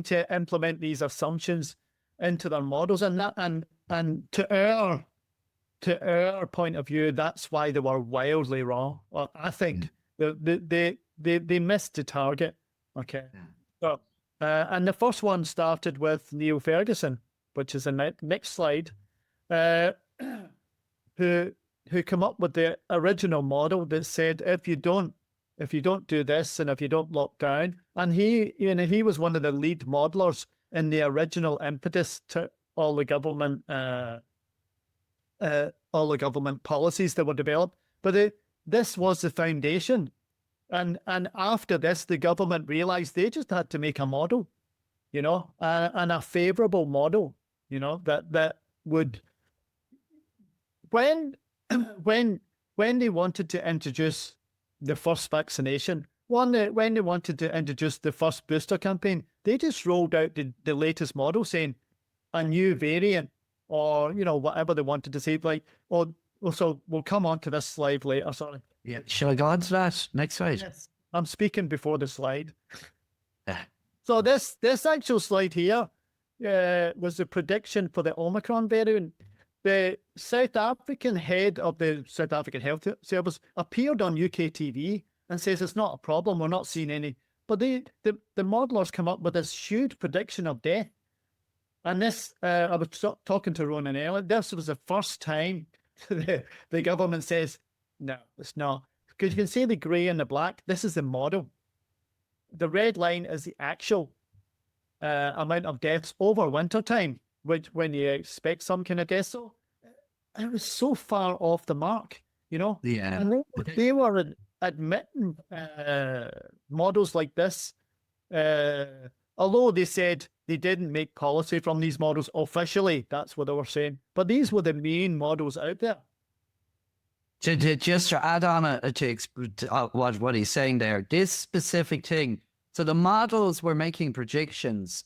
Speaker 3: to implement these assumptions into their models, and to our point of view, that's why they were wildly wrong. Well, I think they missed the target. Okay, so and the first one started with Neil Ferguson, which is the next slide, who come up with the original model that said if you don't do this and if you don't lock down, and he was one of the lead modelers in the original impetus to all the government policies that were developed. But this was the foundation, and after this, the government realized they just had to make a model, and a favorable model, that would, when they wanted to introduce the first vaccination, when they wanted to introduce the first booster campaign, they just rolled out the latest model saying a new variant, or whatever they wanted to say. Like, so we'll come on to this slide later. Sorry.
Speaker 2: Yeah. Shall I go on to that next slide?
Speaker 3: Yes. I'm speaking before the slide. So this actual slide here was the prediction for the Omicron variant. The South African head of the South African Health Service appeared on UK TV and says it's not a problem, we're not seeing any. But the modelers come up with this huge prediction of death. And this, I was talking to Ronan earlier, this was the first time the government says, no, it's not. Because you can see the grey and the black, this is the model. The red line is the actual amount of deaths over winter time, when you expect some kind of death. So it was so far off the mark, you know.
Speaker 2: Yeah.
Speaker 3: And they were admitting models like this, although they said they didn't make policy from these models officially. That's what they were saying. But these were the main models out there.
Speaker 2: Just to add on what he's saying there, this specific thing. So the models were making projections.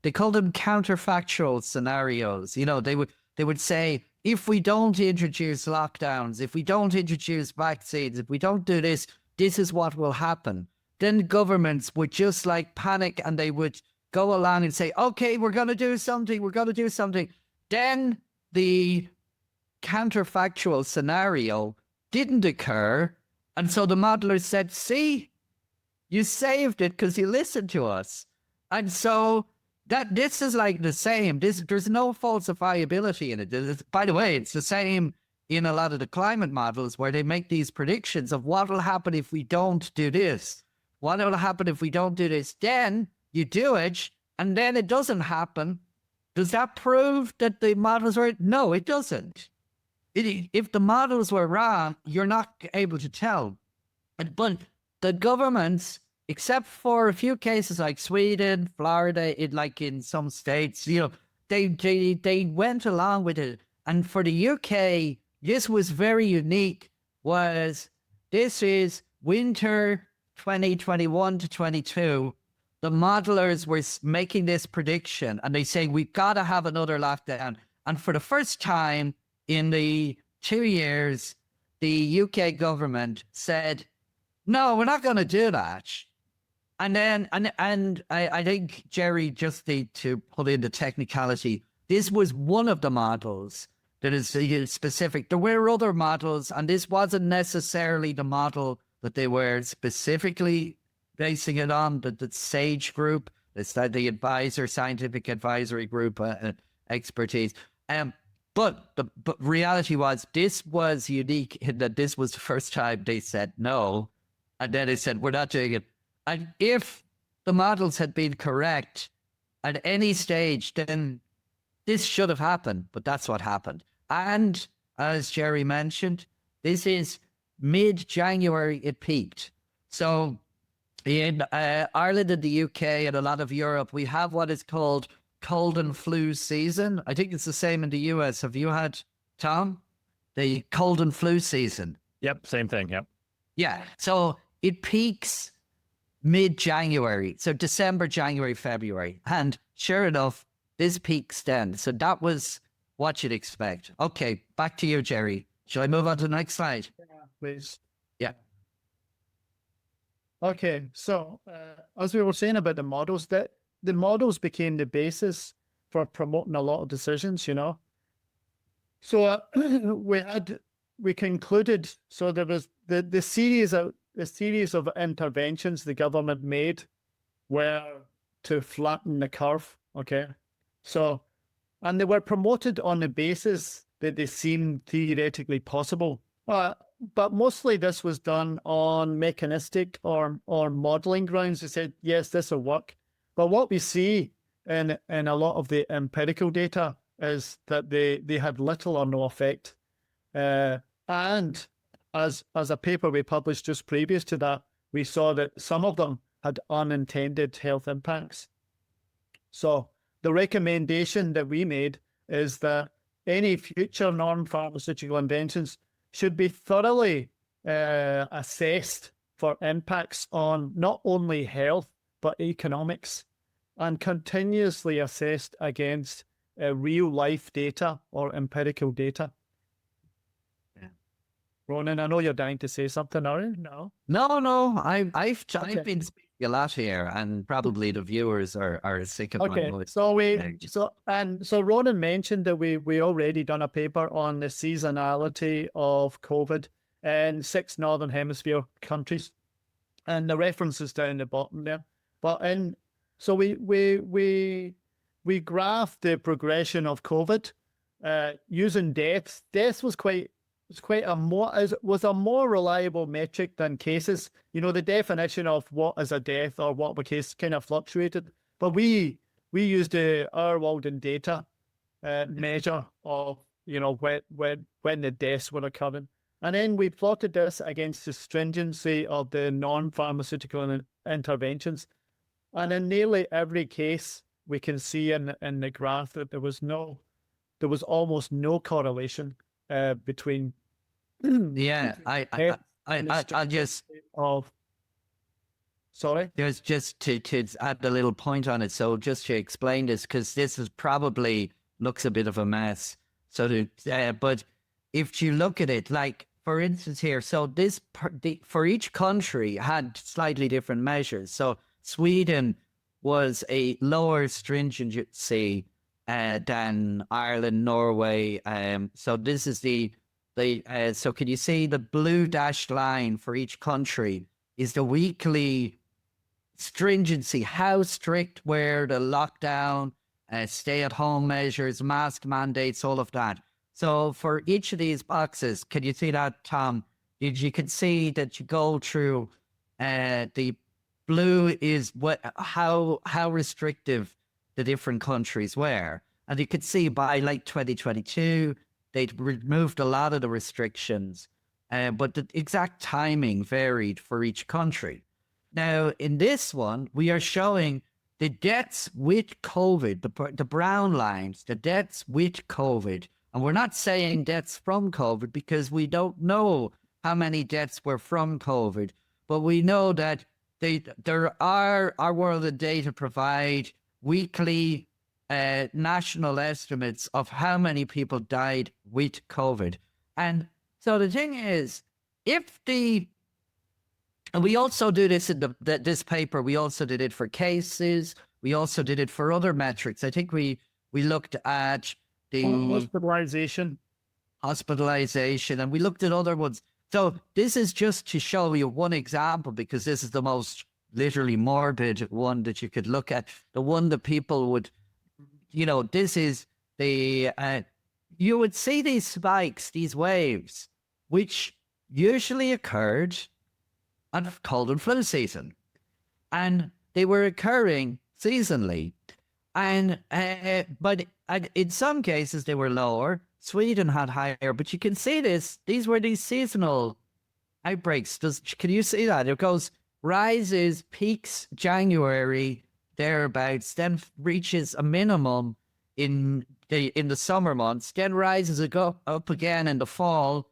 Speaker 2: They called them counterfactual scenarios. You know, they would say, if we don't introduce lockdowns, if we don't introduce vaccines, if we don't do this, this is what will happen. Then governments would just like panic and they would go along and say, okay, we're going to do something. We're going to do something. Then the counterfactual scenario didn't occur. And so the modelers said, see, you saved it because you listened to us. And so this is like the same. There's no falsifiability in it. By the way, it's the same in a lot of the climate models where they make these predictions of what will happen if we don't do this. What will happen if we don't do this? Then you do it, and then it doesn't happen. Does that prove that the models were? No, it doesn't. If the models were wrong, you're not able to tell. But the governments, except for a few cases like Sweden, Florida, like in some states, you know, they went along with it. And for the UK, this was very unique. This is winter 2021 to 22. The modelers were making this prediction, and they say we've got to have another lockdown. And for the first time in the 2 years, the UK government said, no, we're not going to do that. And then, and I think, Gerry, just need to put in the technicality. This was one of the models that is specific. There were other models, and this wasn't necessarily the model that they were specifically basing it on, the SAGE group, the scientific advisory group expertise. But reality was, this was unique in that this was the first time they said no, and then they said, we're not doing it. And if the models had been correct at any stage, then this should have happened, but that's what happened. And as Gerry mentioned, this is mid-January it peaked. So in Ireland and the UK and a lot of Europe, we have what is called cold and flu season. I think it's the same in the US. Have you had, Tom, the cold and flu season?
Speaker 1: Yep, same thing. Yep.
Speaker 2: Yeah. So it peaks mid-January. So December, January, February. And sure enough, this peaks then. So that was what you'd expect. Okay, back to you, Gerry. Shall I move on to the next slide?
Speaker 3: Yeah, please.
Speaker 2: Yeah.
Speaker 3: Okay, so as we were saying about the models, that the models became the basis for promoting a lot of decisions, you know. So we concluded, so there was the series of interventions the government made were to flatten the curve, okay? So, and they were promoted on the basis that they seemed theoretically possible. But mostly this was done on mechanistic or modeling grounds. They said, yes, this will work. But what we see in a lot of the empirical data is that they had little or no effect. And as a paper we published just previous to that, we saw that some of them had unintended health impacts. So the recommendation that we made is that any future non-pharmaceutical inventions should be thoroughly assessed for impacts on not only health, but economics, and continuously assessed against real-life data or empirical data.
Speaker 2: Yeah.
Speaker 3: Ronan, I know you're dying to say something, are you? No?
Speaker 2: No. I've been speaking a lot here, and probably the viewers are sick of my voice.
Speaker 3: So Ronan mentioned that we already done a paper on the seasonality of COVID in 6 Northern Hemisphere countries, and the reference is down the bottom there. So we graphed the progression of COVID using deaths. Deaths was a more reliable metric than cases. You know, the definition of what is a death or what a case kind of fluctuated. But we we used our Walden data measure of, when the deaths were occurring. And then we plotted this against the stringency of the non-pharmaceutical interventions. And in nearly every case, we can see in the graph that there was almost no correlation between.
Speaker 2: Yeah, I'll just
Speaker 3: Sorry.
Speaker 2: There's just to add a little point on it. So just to explain this, because this is probably looks a bit of a mess. So but if you look at it, like for instance here, so this for each country had slightly different measures. So Sweden was a lower stringency than Ireland, Norway. So this is so can you see the blue dashed line for each country is the weekly stringency, how strict were the lockdown, stay-at-home measures, mask mandates, all of that. So for each of these boxes, can you see that, Tom? You can see that you go through the blue is how restrictive the different countries were. And you could see by like 2022, they'd removed a lot of the restrictions, but the exact timing varied for each country. Now, in this one, we are showing the deaths with COVID, the brown lines, the deaths with COVID. And we're not saying deaths from COVID because we don't know how many deaths were from COVID, but we know that our World of Data provide weekly national estimates of how many people died with COVID. And so the thing is, and we also do this in this paper. We also did it for cases. We also did it for other metrics. I think we looked at the
Speaker 3: hospitalization,
Speaker 2: and we looked at other ones. So this is just to show you one example, because this is the most literally morbid one that you could look at. The one that people would, this is you would see these spikes, these waves, which usually occurred on cold and flu season, and they were occurring seasonally, and but in some cases they were lower. Sweden had higher, but you can see these were these seasonal outbreaks. Can you see that? It goes rises, peaks January thereabouts, then reaches a minimum in the summer months, then rises up again in the fall,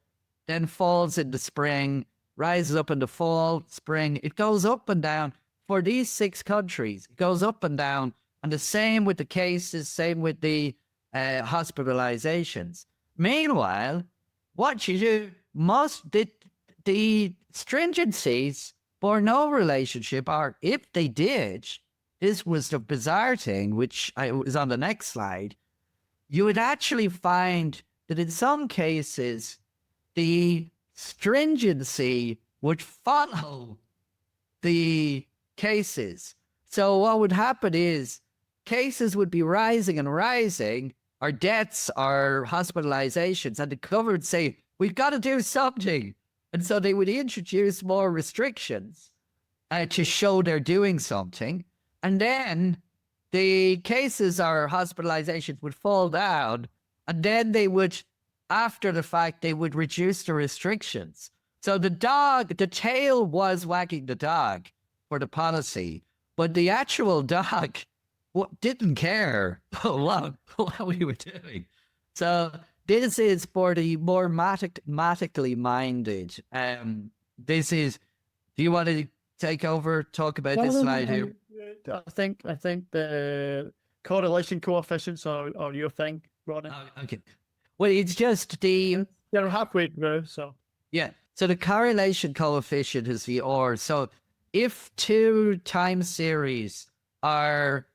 Speaker 2: then falls in the spring, rises up in the fall, spring. It goes up and down for these 6 countries. It goes up and down, and the same with the cases, same with the hospitalizations. Meanwhile, what you do, the stringencies bore no relationship, or if they did, this was the bizarre thing, which was on the next slide, you would actually find that in some cases, the stringency would follow the cases. So what would happen is cases would be rising and rising, or deaths or hospitalizations, and the government would say, we've got to do something. And so they would introduce more restrictions to show they're doing something. And then the cases or hospitalizations would fall down, and then they would, after the fact, they would reduce the restrictions. So the tail was wagging the dog for the policy, but the actual dog didn't care what we were doing. So this is for the more mathematically minded. This is, do you want to take over, talk about this slide here?
Speaker 3: I think the correlation coefficients are your thing, Ronan.
Speaker 2: Okay. Well, it's just
Speaker 3: they're halfway through, so.
Speaker 2: Yeah. So the correlation coefficient is the R. So if 2 time series are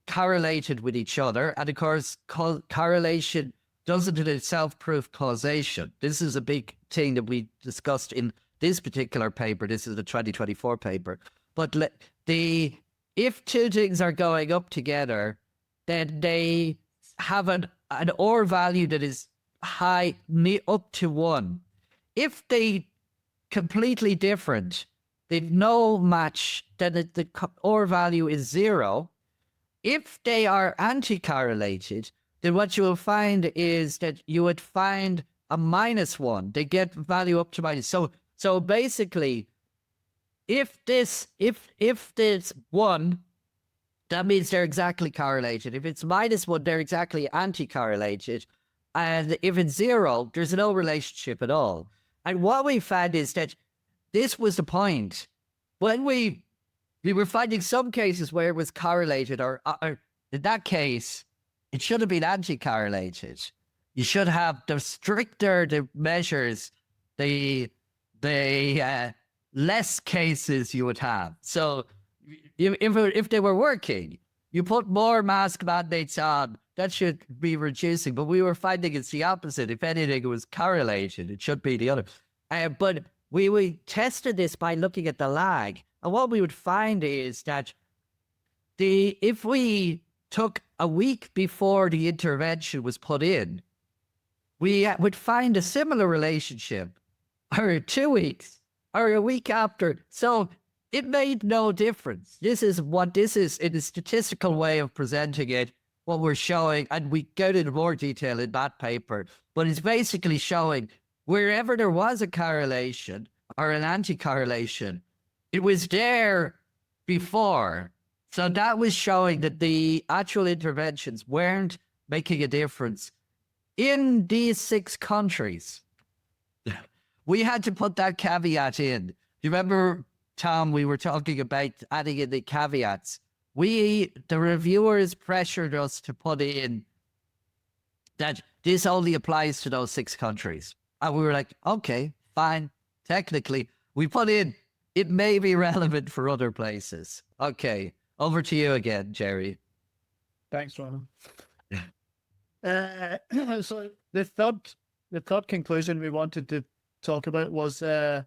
Speaker 2: correlated with each other, and of course, correlation doesn't in itself prove causation. This is a big thing that we discussed in this particular paper. This is the 2024 paper. But if 2 things are going up together, then they have an R value that is high, up to 1. If they completely different, they've no match, then the R value is 0. If they are anti-correlated, then what you will find is that you would find a -1. They get value up to minus. So basically, if this 1, that means they're exactly correlated. If it's -1, they're exactly anti-correlated. And if it's 0, there's no relationship at all. And what we found is that this was the point. When we were finding some cases where it was correlated, or in that case, it should have been anti-correlated. You should have, the stricter the measures, the less cases you would have. So if they were working, you put more mask mandates on, that should be reducing. But we were finding it's the opposite. If anything, it was correlated. It should be the other. But we tested this by looking at the lag. And what we would find is that if we took a week before the intervention was put in, we would find a similar relationship, or 2 weeks, or a week after. So it made no difference. This is in a statistical way of presenting it, what we're showing, and we go into more detail in that paper, but it's basically showing wherever there was a correlation or an anti-correlation, it was there before. So that was showing that the actual interventions weren't making a difference. In these 6 countries, we had to put that caveat in. Do you remember, Tom, we were talking about adding in the caveats? The reviewers pressured us to put in that this only applies to those 6 countries. And we were like, okay, fine. Technically, we put in, it may be relevant for other places. Okay, over to you again, Gerry.
Speaker 3: Thanks, Ronan. So the third conclusion we wanted to talk about was the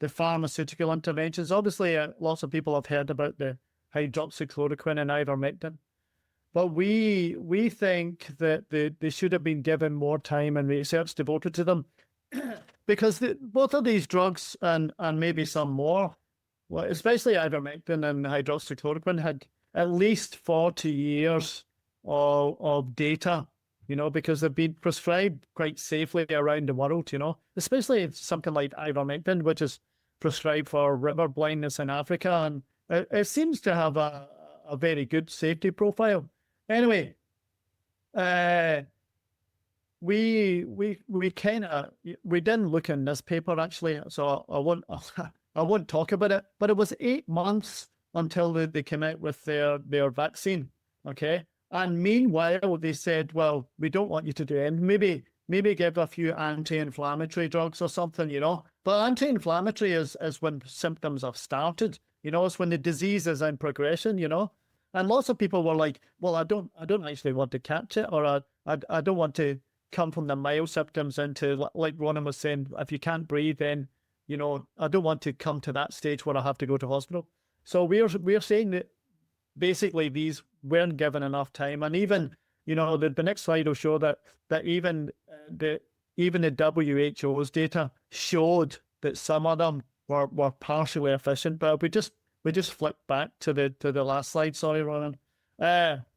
Speaker 3: pharmaceutical interventions. Obviously, lots of people have heard about the hydroxychloroquine and ivermectin, but we think that they should have been given more time and research devoted to them, because both of these drugs and maybe some more, well, especially ivermectin and hydroxychloroquine, had at least 40 years of data, because they've been prescribed quite safely around the world, especially something like ivermectin, which is prescribed for river blindness in Africa, and it seems to have a very good safety profile. Anyway, we didn't look in this paper actually, so I won't talk about it. But it was 8 months until they came out with their vaccine, okay? And meanwhile, they said, well, we don't want you to do anything. Maybe give a few anti-inflammatory drugs or something, But anti-inflammatory is when symptoms have started, it's when the disease is in progression, And lots of people were like, well, I don't actually want to catch it, or I don't want to come from the mild symptoms into, like Ronan was saying, if you can't breathe, then, I don't want to come to that stage where I have to go to hospital. So we're saying that basically these weren't given enough time, and even the next slide will show that even the WHO's data showed that some of them were partially efficient. But we just flip back to the last slide. Sorry, Ronan.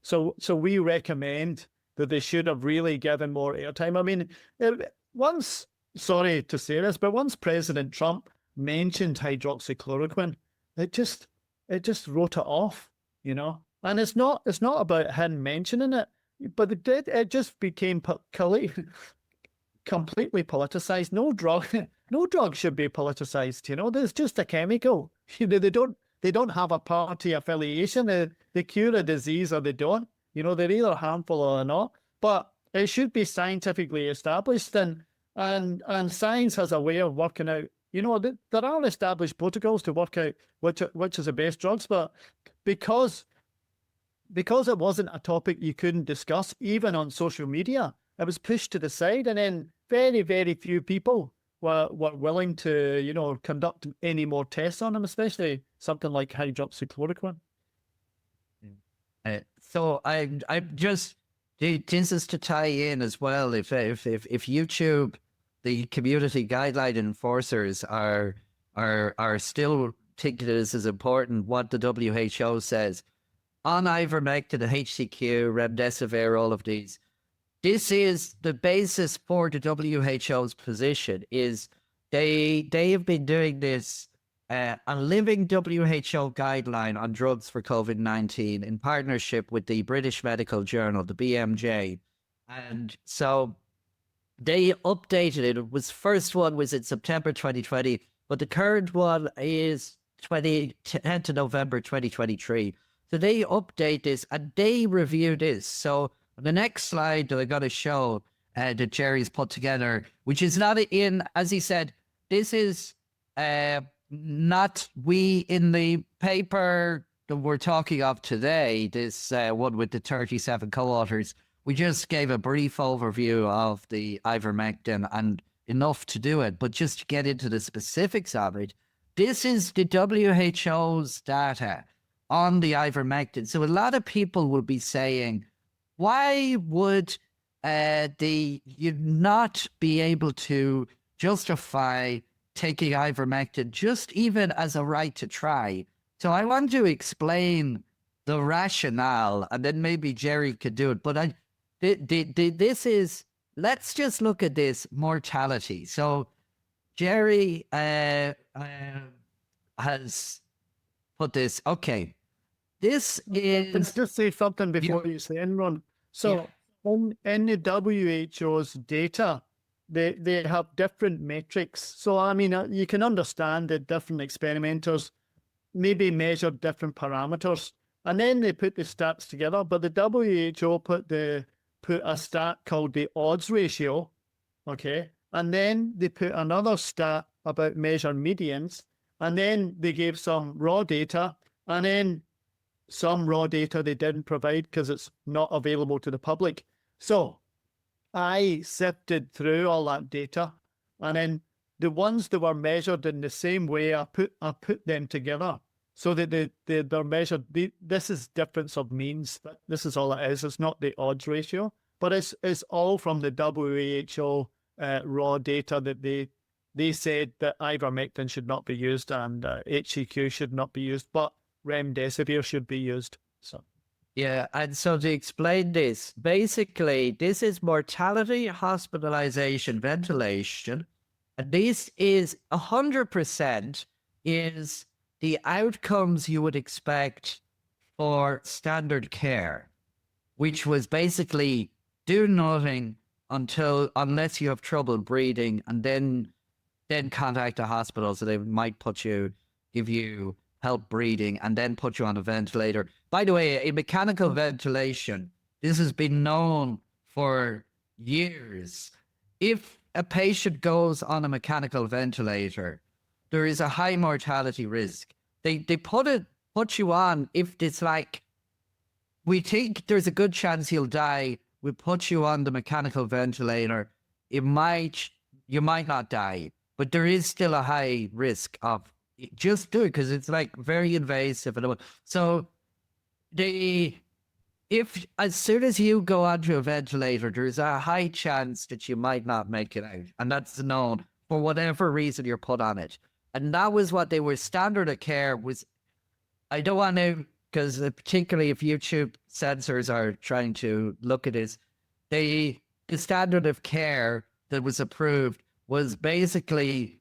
Speaker 3: So we recommend that they should have really given more airtime. I mean, sorry to say this, but once President Trump mentioned hydroxychloroquine, it just wrote it off, And it's not about him mentioning it, but it just became completely politicized. No drug should be politicized. There's just a chemical. They don't have a party affiliation. They cure a disease or they don't. They're either harmful or not. But it should be scientifically established, and science has a way of working out. There are established protocols to work out which is the best drugs, but because it wasn't a topic you couldn't discuss, even on social media, it was pushed to the side, and then very, very few people were willing to, conduct any more tests on them, especially something like hydroxychloroquine.
Speaker 2: So I just, this is to tie in as well. If YouTube, the community guideline enforcers are still thinking this is important, what the WHO says, on ivermectin, HCQ, remdesivir, all of these. This is the basis for the WHO's position. Is they have been doing this a living WHO guideline on drugs for COVID-19 in partnership with the British Medical Journal, the BMJ, and so they updated it. It was first one was in September 2020, but the current one is 10th of November 2023. So they update this and they review this. So the next slide that I got to show that Gerry's put together, which is not in, as he said, this is not we in the paper that we're talking of today, this one with the 37 co-authors. We just gave a brief overview of the ivermectin and enough to do it, but just to get into the specifics of it, this is the WHO's data on the ivermectin. So a lot of people will be saying, why would you not be able to justify taking ivermectin just even as a right to try? So I want to explain the rationale, and then maybe Gerry could do it. But this is, let's just look at this mortality. So Gerry has put this. Okay, this is.
Speaker 3: Let's just say something before you say in, Ron. So in the WHO's data, they have different metrics. So I mean, you can understand that different experimenters maybe measured different parameters, and then they put the stats together. But the WHO put a stat called the odds ratio, okay, and then they put another stat about measured medians, and then they gave some raw data, and then some raw data they didn't provide because it's not available to the public. So I sifted through all that data, and then the ones that were measured in the same way, I put them together so that they're measured. This is difference of means. This is all it is. It's not the odds ratio, but it's all from the WHO raw data that they said that ivermectin should not be used and HCQ should not be used, but remdesivir should be used. So.
Speaker 2: Yeah, and so to explain this, basically, this is mortality, hospitalization, ventilation, and this is 100% is the outcomes you would expect for standard care, which was basically do nothing unless you have trouble breathing, and then contact a hospital so they might give you help breathing, and then put you on a ventilator. By the way, in mechanical ventilation, this has been known for years. If a patient goes on a mechanical ventilator, there is a high mortality risk. They put you on if it's like, we think there's a good chance he'll die, we put you on the mechanical ventilator. You might not die, but there is still a high risk of just do it because it's like very invasive. So if as soon as you go onto a ventilator, there's a high chance that you might not make it out. And that's known for whatever reason you're put on it. And that was what they were standard of care was. I don't want to, because particularly if YouTube censors are trying to look at this, the standard of care that was approved was basically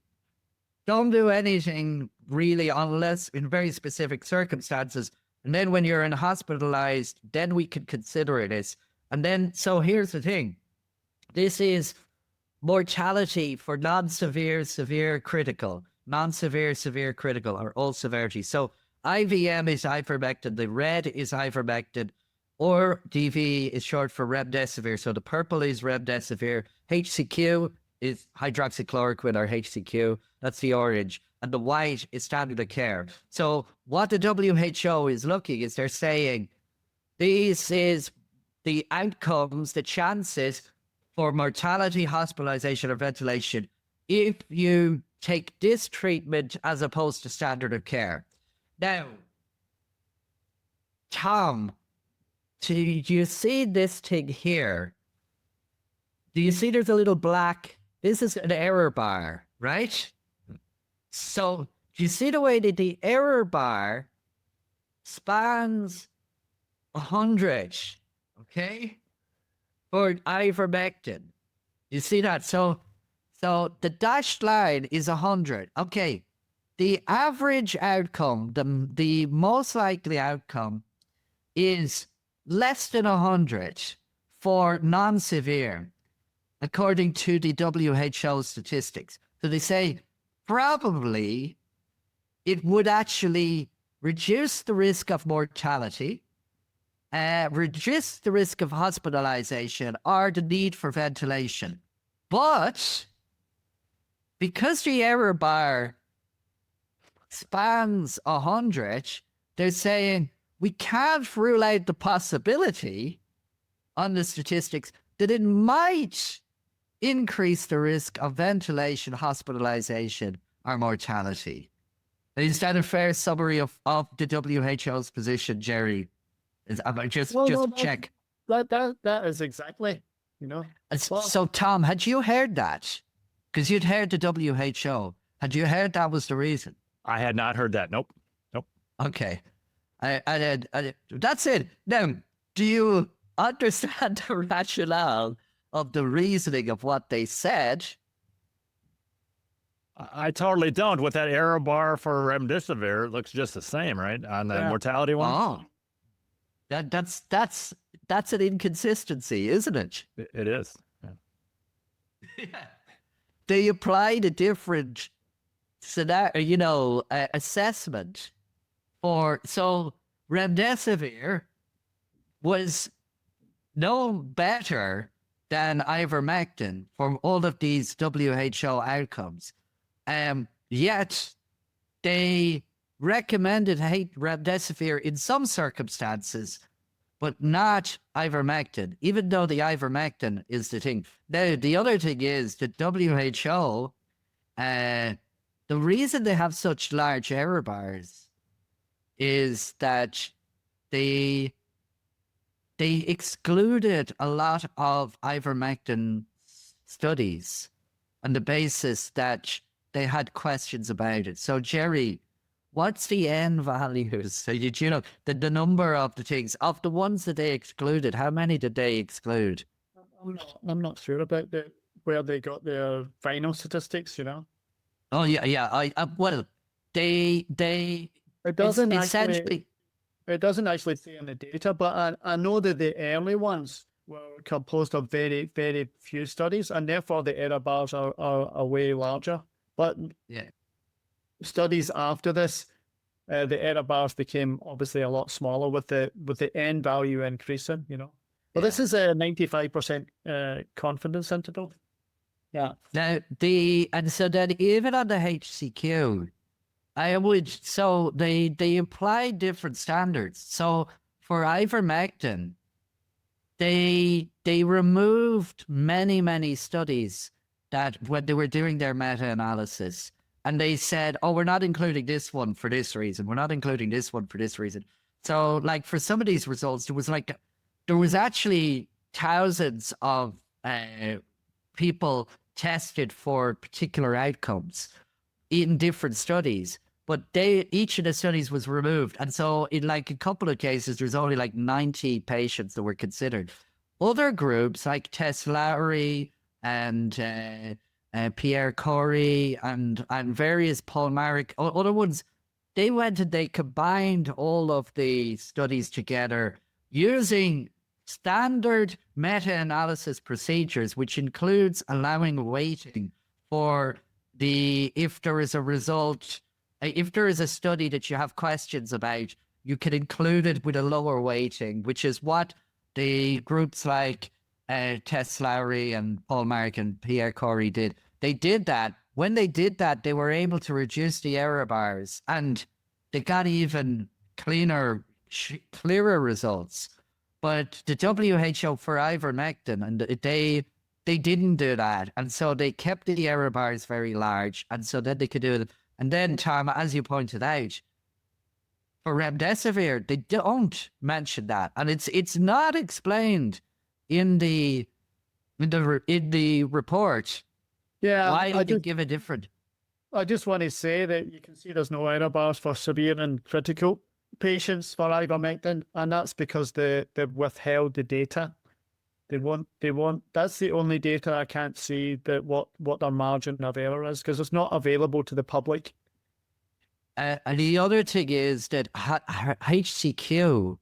Speaker 2: don't do anything really unless in very specific circumstances. And then when you're hospitalized, then we could consider it. And then, so here's the thing. This is mortality for non-severe, severe, critical, non-severe, severe, critical, or all severity. So IVM is ivermectin, the red is ivermectin, or DV is short for remdesivir. So the purple is remdesivir. HCQ is hydroxychloroquine or HCQ. That's the orange. And the white is standard of care. So what the WHO is looking is they're saying this is the outcomes, the chances for mortality, hospitalization, or ventilation if you take this treatment as opposed to standard of care. Now, Tom, do you see this thing here? Do you see there's a little black? This is an error bar, right? So do you see the way that the error bar spans 100, okay, for ivermectin. You see that? So the dashed line is 100. Okay, the average outcome, the most likely outcome, is less than 100 for non-severe, according to the WHO statistics. So they say probably it would actually reduce the risk of mortality, reduce the risk of hospitalization or the need for ventilation. But because the error bar spans 100, they're saying we can't rule out the possibility on the statistics that it might increase the risk of ventilation, hospitalization, or mortality. Is that a fair summary of the WHO's position, Gerry? Just check.
Speaker 3: That is exactly,
Speaker 2: So, Tom, had you heard that? Because you'd heard the WHO. Had you heard that was the reason?
Speaker 1: I had not heard that. Nope.
Speaker 2: Okay. That's it. Now, do you understand the rationale of the reasoning of what they said?
Speaker 1: I totally don't. With that error bar for Remdesivir, it looks just the same, right? On the mortality one.
Speaker 2: Oh, that's an inconsistency, isn't it?
Speaker 1: It is.
Speaker 2: Yeah. They applied a different scenario, assessment for. So Remdesivir was no better than ivermectin for all of these WHO outcomes. Yet they recommended Remdesivir in some circumstances, but not ivermectin, even though the ivermectin is the thing. Now, the other thing is the WHO, the reason they have such large error bars is that they excluded a lot of ivermectin studies on the basis that they had questions about it. So, Gerry, what's the N values? So, the number of the things, of the ones that they excluded, how many did they exclude?
Speaker 3: I'm not sure about where they got their final statistics,
Speaker 2: Oh, yeah. Well, they
Speaker 3: It doesn't
Speaker 2: essentially...
Speaker 3: It doesn't actually say in the data, but I know that the early ones were composed of very, very few studies, and therefore the error bars are way larger. But studies after this, the error bars became obviously a lot smaller with the N value increasing, But this is a 95% confidence interval. Yeah.
Speaker 2: Now and so then even on the HCQ, they apply different standards. So for ivermectin, they removed many studies that when they were doing their meta-analysis, and they said, oh, we're not including this one for this reason. We're not including this one for this reason. So like for some of these results, there was actually thousands of people tested for particular outcomes in different studies, but each of the studies was removed. And so in like a couple of cases, there's only like 90 patients that were considered. Other groups like Tess Lowry and Pierre Corey and various Paul Marek, other ones, they went and they combined all of the studies together using standard meta-analysis procedures, which includes allowing weighting for if there is a result, if there is a study that you have questions about, you can include it with a lower weighting, which is what the groups like Tess Lowry and Paul Marek and Pierre Corey did. They did that. When they did that, they were able to reduce the error bars, and they got even clearer results. But the WHO for ivermectin, and they didn't do that. And so they kept the error bars very large. And so then they could do it. And then, Tom, as you pointed out, for Remdesivir, they don't mention that. And it's not explained in the report.
Speaker 3: Yeah.
Speaker 2: Why did they give a different?
Speaker 3: I just want to say that you can see there's no error bars for severe and critical. patients for ivermectin, and that's because they've withheld the data. They want. That's the only data I can't see that what their margin of error is, because it's not available to the public.
Speaker 2: And the other thing is that HCQ,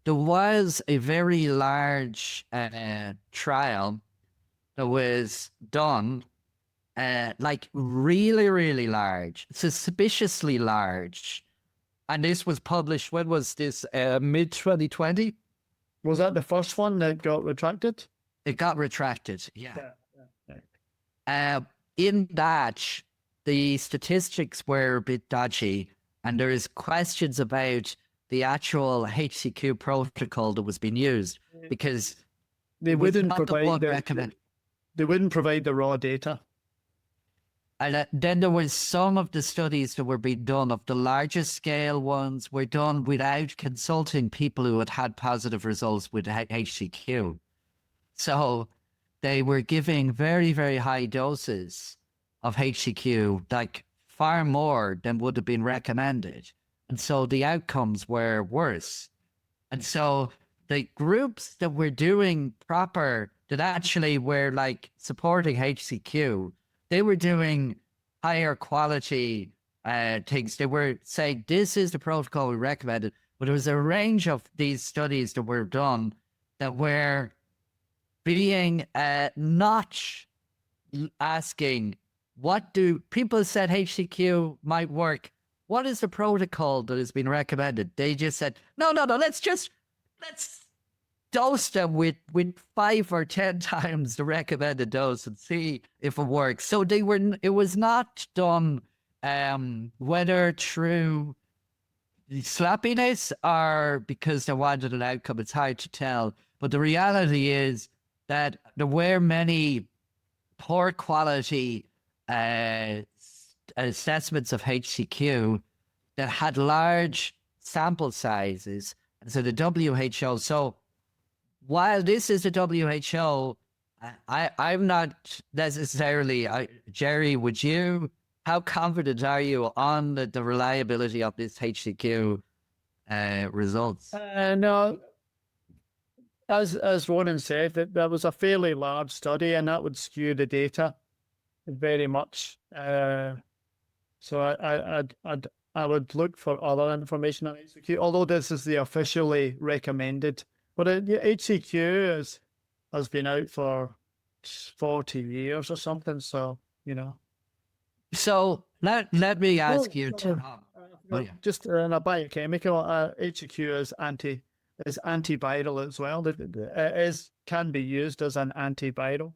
Speaker 2: there was a very large trial that was done, like really, really large, suspiciously large. And this was published, when was this, mid-2020?
Speaker 3: Was that the first one that got retracted?
Speaker 2: It got retracted, yeah.
Speaker 3: Yeah.
Speaker 2: In that, the statistics were a bit dodgy, and there is questions about the actual HCQ protocol that was being used, because
Speaker 3: They
Speaker 2: it was
Speaker 3: wouldn't
Speaker 2: not the
Speaker 3: provide
Speaker 2: one
Speaker 3: the,
Speaker 2: recommended.
Speaker 3: they wouldn't provide the raw data.
Speaker 2: And then there was some of the studies that were being done, of the larger scale ones, were done without consulting people who had had positive results with HCQ. So they were giving very, very high doses of HCQ, like far more than would have been recommended. And so the outcomes were worse. And so the groups that were doing proper, that actually were like supporting HCQ, they were doing higher quality things. They were saying, this is the protocol we recommended. But there was a range of these studies that were done that were being not asking, what do people said HCQ might work? What is the protocol that has been recommended? They just said, no, let's dose them with 5 or 10 times the recommended dose and see if it works. So it was not done whether through slappiness or because they wanted an outcome. It's hard to tell. But the reality is that there were many poor quality assessments of HCQ that had large sample sizes. And so the WHO, so while this is the WHO, I'm not necessarily, Gerry, how confident are you on the reliability of this HCQ results?
Speaker 3: No, as Ronan said, that was a fairly large study, and that would skew the data very much. So I would look for other information on HCQ, although this is the officially recommended. But HCQ has been out for 40 years or something, so, you know.
Speaker 2: So let me ask you, Tom.
Speaker 3: Just in a biochemical, HCQ is antiviral as well. It can be used as an antiviral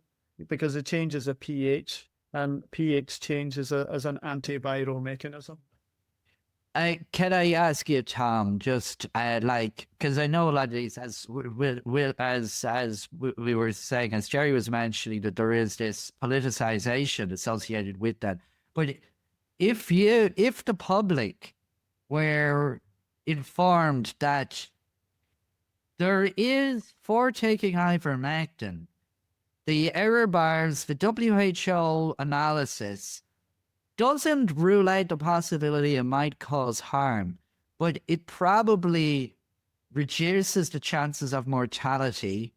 Speaker 3: because it changes the pH, and pH changes as an antiviral mechanism.
Speaker 2: Can I ask you, Tom, just because I know a lot of these, as we were saying, as Gerry was mentioning, that there is this politicization associated with that. But if the public were informed that there is, for taking ivermectin, the error bars, the WHO analysis doesn't rule out the possibility it might cause harm, but it probably reduces the chances of mortality,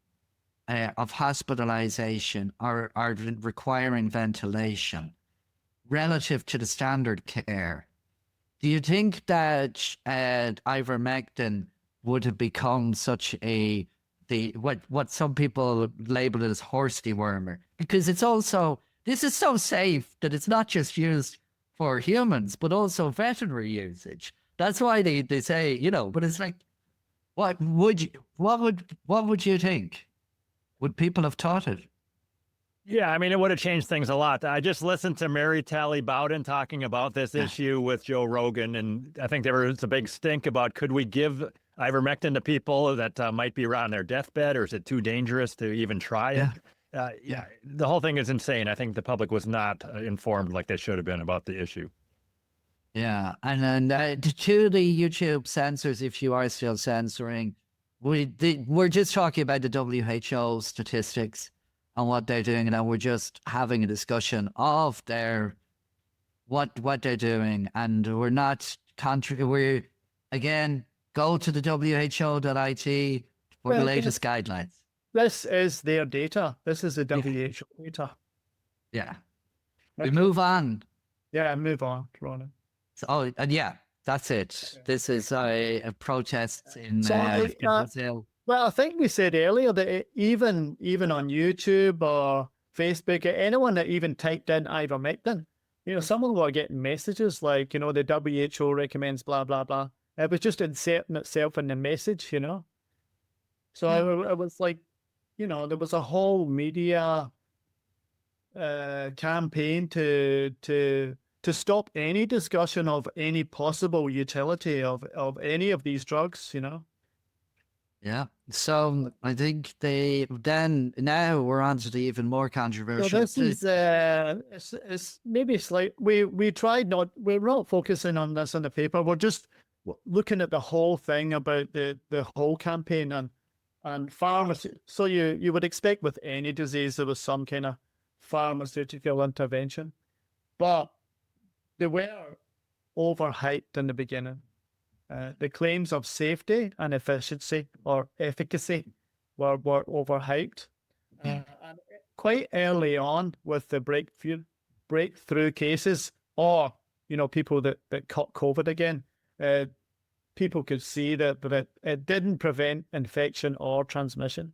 Speaker 2: of hospitalization, or requiring ventilation relative to the standard care. Do you think that ivermectin would have become such what some people label it as horse dewormer? Because this is so safe that it's not just used for humans, but also veterinary usage. That's why they say, but it's like, what would you think? Would people have taught it?
Speaker 1: Yeah, I mean, it would have changed things a lot. I just listened to Mary Talley Bowden talking about this issue with Joe Rogan, and I think there was a big stink about, could we give ivermectin to people that might be on their deathbed, or is it too dangerous to even try it? Yeah, the whole thing is insane. I think the public was not informed like they should have been about the issue.
Speaker 2: Yeah, and then to the YouTube censors, if you are still censoring, we're just talking about the WHO statistics and what they're doing, and we're just having a discussion of what they're doing, and we're not we're again, go to the WHO.it for the
Speaker 3: Well,
Speaker 2: latest guidelines.
Speaker 3: this is their data. This is the WHO data.
Speaker 2: Yeah. We move on.
Speaker 3: Yeah, move on, Ronan.
Speaker 2: So, and yeah, that's it. This is a protest in
Speaker 3: So,
Speaker 2: Brazil.
Speaker 3: well, I think we said earlier that even on YouTube or Facebook, anyone that even typed in ivermectin, someone were getting messages like, the WHO recommends blah, blah, blah. It was just inserting itself in the message, So it was like, there was a whole media campaign to stop any discussion of any possible utility of any of these drugs,
Speaker 2: Yeah. So I think now we're on to the even more
Speaker 3: So
Speaker 2: controversial.
Speaker 3: this is it's maybe slight. We're not focusing on this in the paper. We're just looking at the whole thing about the whole campaign and pharmacy. So you would expect with any disease there was some kind of pharmaceutical intervention, but they were overhyped in the beginning. The claims of safety and efficiency or efficacy were overhyped. And quite early on with the breakthrough cases or, people that caught COVID again, people could see that it didn't prevent infection or transmission.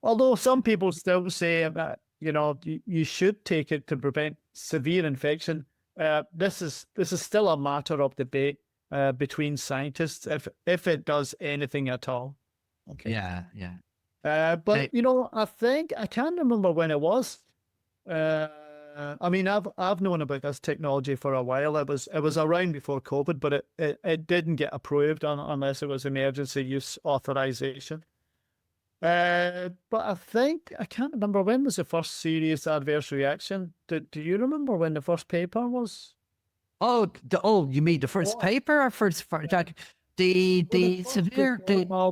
Speaker 3: Although some people still say that, you should take it to prevent severe infection. This is still a matter of debate between scientists if it does anything at all. Okay.
Speaker 2: Yeah.
Speaker 3: But I can't remember when it was. I mean, I've known about this technology for a while. It was around before COVID, but it didn't get approved unless it was emergency use authorization. But I can't remember when was the first serious adverse reaction. Do you remember when the first paper was?
Speaker 2: Oh, you mean the first paper or first the severe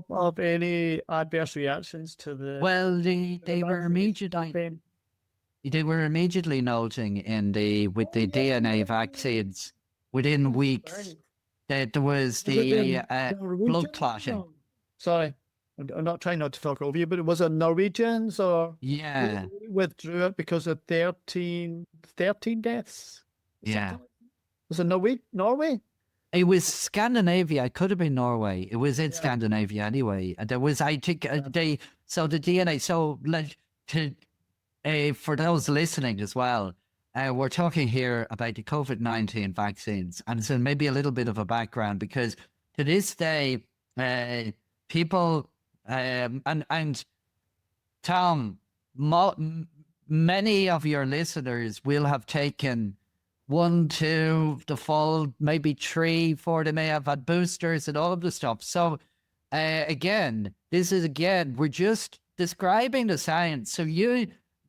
Speaker 3: of any adverse reactions to the
Speaker 2: they were immediately noting with the DNA vaccines within weeks that there was the blood clotting.
Speaker 3: Sorry, I'm not trying not to talk over you, but it was a Norwegians or withdrew it because of 13 deaths.
Speaker 2: Yeah.
Speaker 3: Was it Norway?
Speaker 2: It was Scandinavia. It could have been Norway. It was in Scandinavia anyway. And there was, I think, the DNA. So for those listening as well, we're talking here about the COVID-19 vaccines. And so maybe a little bit of a background because to this day, people, and Tom, many of your listeners will have taken 1, 2, the full, maybe 3, 4. They may have had boosters and all of the stuff. So again, we're just describing the science. So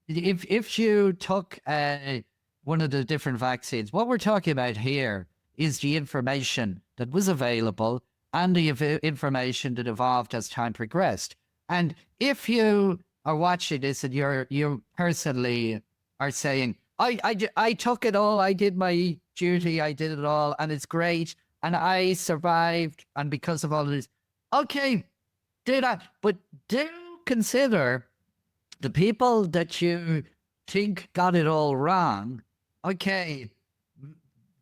Speaker 2: if you took one of the different vaccines, what we're talking about here is the information that was available and the information that evolved as time progressed. And if you are watching this and you personally are saying, I took it all. I did my duty. I did it all. And it's great. And I survived. And because of all of this, okay, do that. But do consider the people that you think got it all wrong. Okay,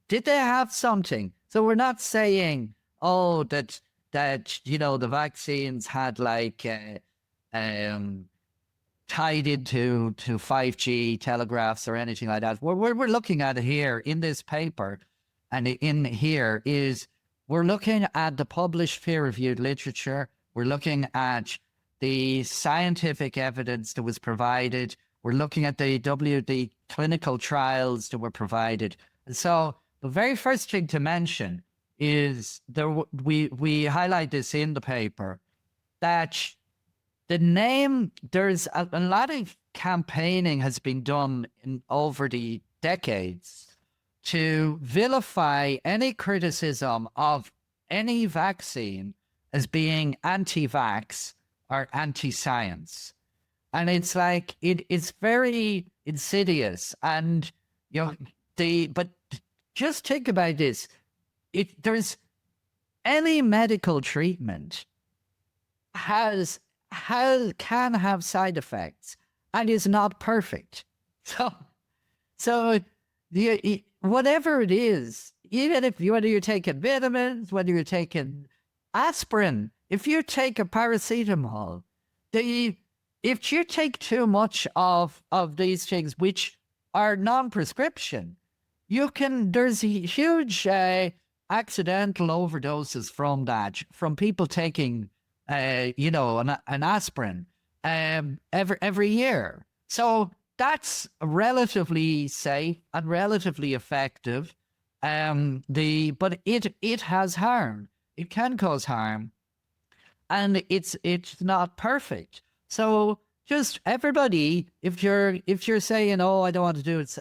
Speaker 2: did they have something? So we're not saying, that the vaccines had tied into 5G telegraphs or anything like that. What we're looking at here in this paper and in here is we're looking at the published peer-reviewed literature. We're looking at the scientific evidence that was provided. We're looking at the clinical trials that were provided. And so the very first thing to mention is we highlight this in the paper that the name, there's a lot of campaigning has been done over the decades to vilify any criticism of any vaccine as being anti-vax or anti-science. And it's like, it's very insidious. And, but just think about this. There's any medical treatment can have side effects and is not perfect. So whatever it is, even if whether you're taking vitamins, whether you're taking aspirin, if you take a paracetamol, if you take too much of these things which are non-prescription, there's huge accidental overdoses from that, from people taking an aspirin every year. So that's relatively safe and relatively effective. But it has harm. It can cause harm, and it's not perfect. So just everybody, if you're saying, oh, I don't want to do it,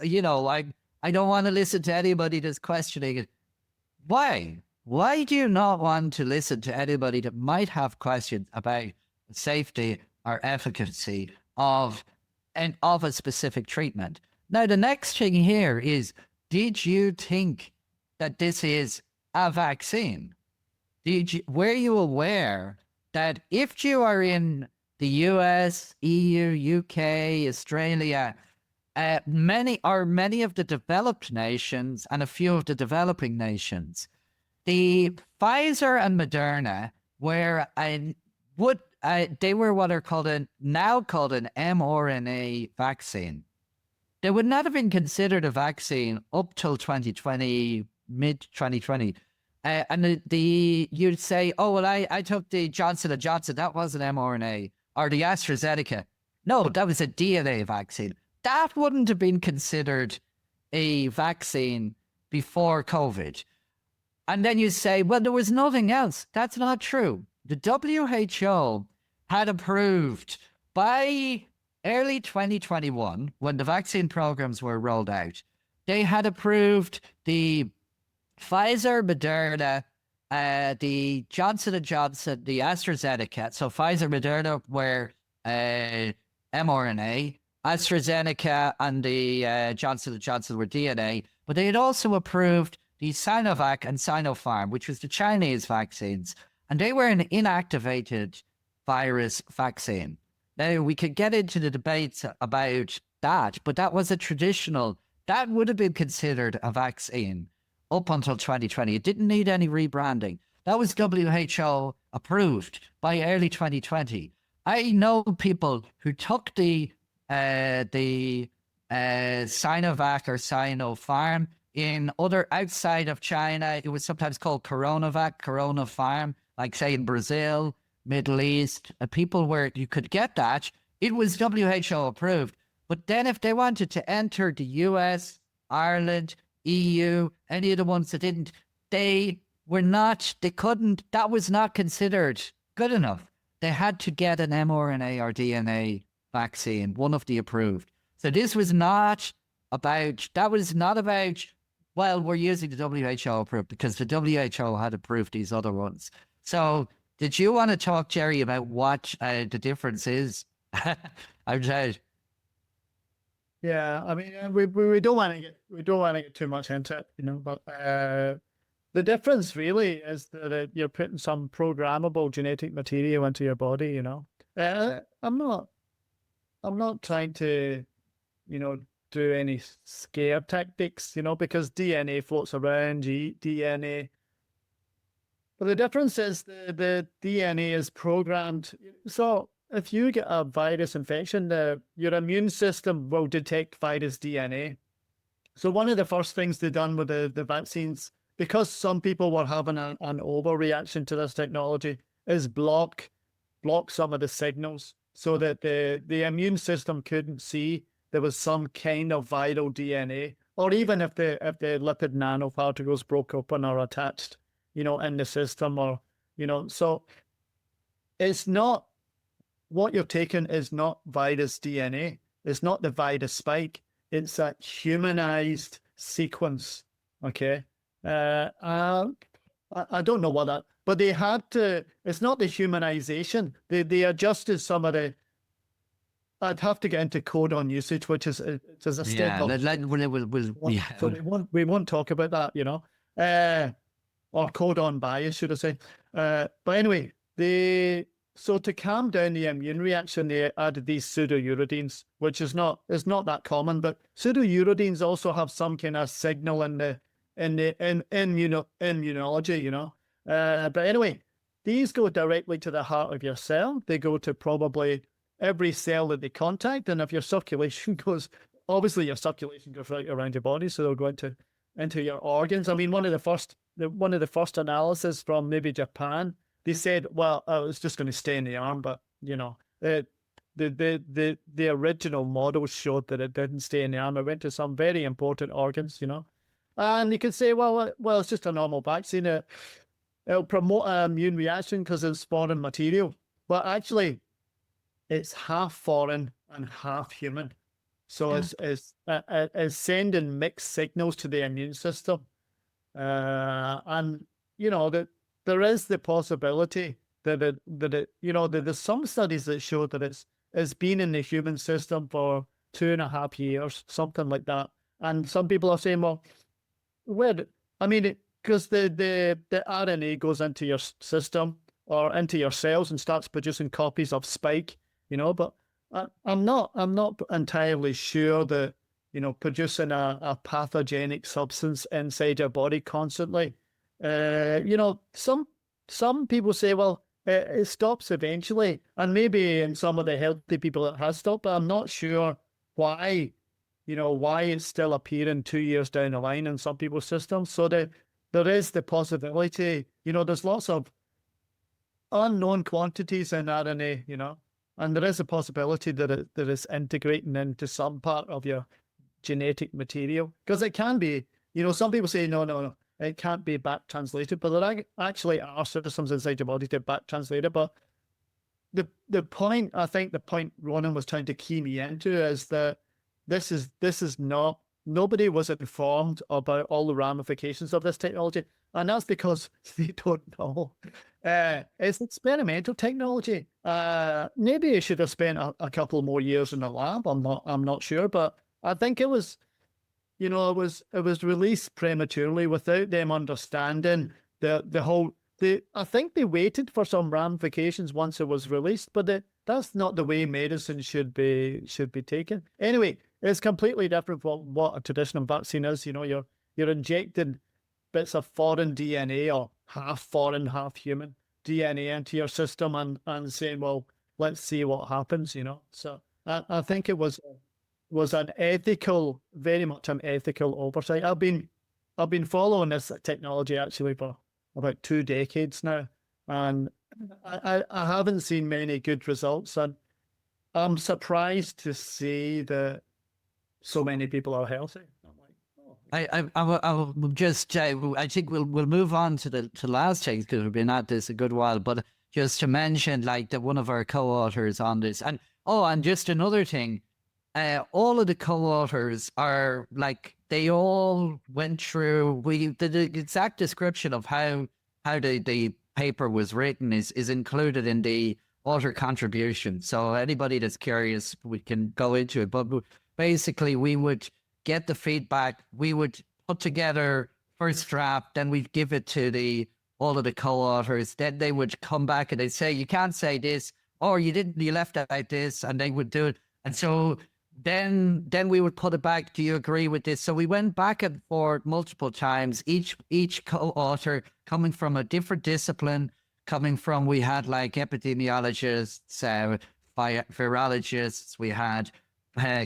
Speaker 2: I don't want to listen to anybody that's questioning it. Why? Why do you not want to listen to anybody that might have questions about safety or efficacy of a specific treatment? Now, the next thing here is, did you think that this is a vaccine? Were you aware that if you are in the US, EU, UK, Australia, many of the developed nations and a few of the developing nations, the Pfizer and Moderna were they were what are now called an mRNA vaccine. They would not have been considered a vaccine up till 2020, mid 2020. And you'd say, oh, well, I took the Johnson & Johnson. That was an mRNA. Or the AstraZeneca. No, that was a DNA vaccine. That wouldn't have been considered a vaccine before COVID. And then you say, well, there was nothing else. That's not true. The WHO had approved by early 2021, when the vaccine programs were rolled out, they had approved the Pfizer, Moderna, the Johnson & Johnson, the AstraZeneca. So Pfizer, Moderna were mRNA, AstraZeneca and the Johnson & Johnson were DNA. But they had also approved the Sinovac and Sinopharm, which was the Chinese vaccines. And they were an inactivated virus vaccine. Now, we could get into the debates about that, but that was that would have been considered a vaccine up until 2020. It didn't need any rebranding. That was WHO approved by early 2020. I know people who took the Sinovac or Sinopharm in outside of China. It was sometimes called Coronavac, Coronapharm, like say in Brazil, Middle East, people where you could get that. It was WHO approved. But then if they wanted to enter the US, Ireland, EU, any of the ones that didn't, they couldn't, that was not considered good enough. They had to get an mRNA or DNA vaccine, one of the approved. So this was not about, well, we're using the WHO approved, because the WHO had approved these other ones. So did you want to talk, Gerry, about what the difference is? I'm sorry.
Speaker 3: Yeah, I mean, we don't want to get too much into it, but the difference really is that you're putting some programmable genetic material into your body. I'm not trying to, do any scare tactics, because DNA floats around, DNA. But the difference is the DNA is programmed. So if you get a virus infection, your immune system will detect virus DNA. So one of the first things they done with the vaccines, because some people were having an overreaction to this technology, is block some of the signals so that the immune system couldn't see there was some kind of viral DNA, or even if the lipid nanoparticles broke open or attached, in the system, or, so it's not, what you're taking is not virus DNA. It's not the virus spike. It's a humanized sequence. Okay. I don't know what that, but they had to, it's not the humanization. They adjusted some of the, I'd have to get into codon usage, which is a step up.
Speaker 2: Yeah,
Speaker 3: So we won't talk about that, or codon bias, should I say. But anyway, so to calm down the immune reaction, they added these pseudouridines, which is not that common, but pseudouridines also have some kind of signal in immunology, you know. But anyway, these go directly to the heart of your cell. They go to probably every cell that they contact, and if your circulation goes, obviously your circulation goes right around your body, so they'll go into your organs. I mean, one of the first analysis from maybe Japan, they said, well, it's just going to stay in the arm, but you know, the original model showed that it didn't stay in the arm. It went to some very important organs, you know. And you could say, well, it's just a normal vaccine. It'll promote an immune reaction because it's foreign material. But actually, it's half foreign and half human. So it's sending mixed signals to the immune system. And, you know, that there is the possibility that it there's some studies that show that it's been in the human system for 2.5 years, something like that. And some people are saying, well, because the RNA goes into your system or into your cells and starts producing copies of spike, you know, but I'm not entirely sure that, you know, producing a pathogenic substance inside your body constantly, you know, some people say, well, it stops eventually, and maybe in some of the healthy people it has stopped, but I'm not sure why it's still appearing 2 years down the line in some people's systems. So there is the possibility, you know, there's lots of unknown quantities in RNA, you know, and there is a possibility that it is integrating into some part of your genetic material, because it can be, you know, some people say, no, it can't be back translated, but there actually are systems inside your body to back translate it. But the point, I think the point Ronan was trying to key me into is that this is not, nobody was informed about all the ramifications of this technology. And that's because they don't know. It's experimental technology. Maybe it should have spent a couple more years in the lab. I'm not sure, but I think it was, you know, it was released prematurely without them understanding the whole. I think they waited for some ramifications once it was released, but that's not the way medicine should be taken. Anyway, it's completely different from what a traditional vaccine is. You know, you're injecting bits of foreign DNA or half foreign, half human DNA into your system and saying, well, let's see what happens, you know. So I think it was an ethical, very much an ethical oversight. I've been following this technology actually for about 2 decades now, and I haven't seen many good results, and I'm surprised to see that so many people are healthy.
Speaker 2: I will just I think we'll move on to the last things, because we've been at this a good while, but just to mention, like, that one of our co-authors on this, and just another thing, all of the co-authors are, like, they all went through the exact description of how the paper was written is included in the author contribution. So anybody that's curious, we can go into it. But basically, we would get the feedback, we would put together first draft, then we'd give it to all of the co-authors. Then they would come back and they'd say, you can't say this, or you left out this, and they would do it. And so then we would put it back. Do you agree with this? So we went back and forth multiple times, each co-author coming from a different discipline, we had like epidemiologists, virologists, we had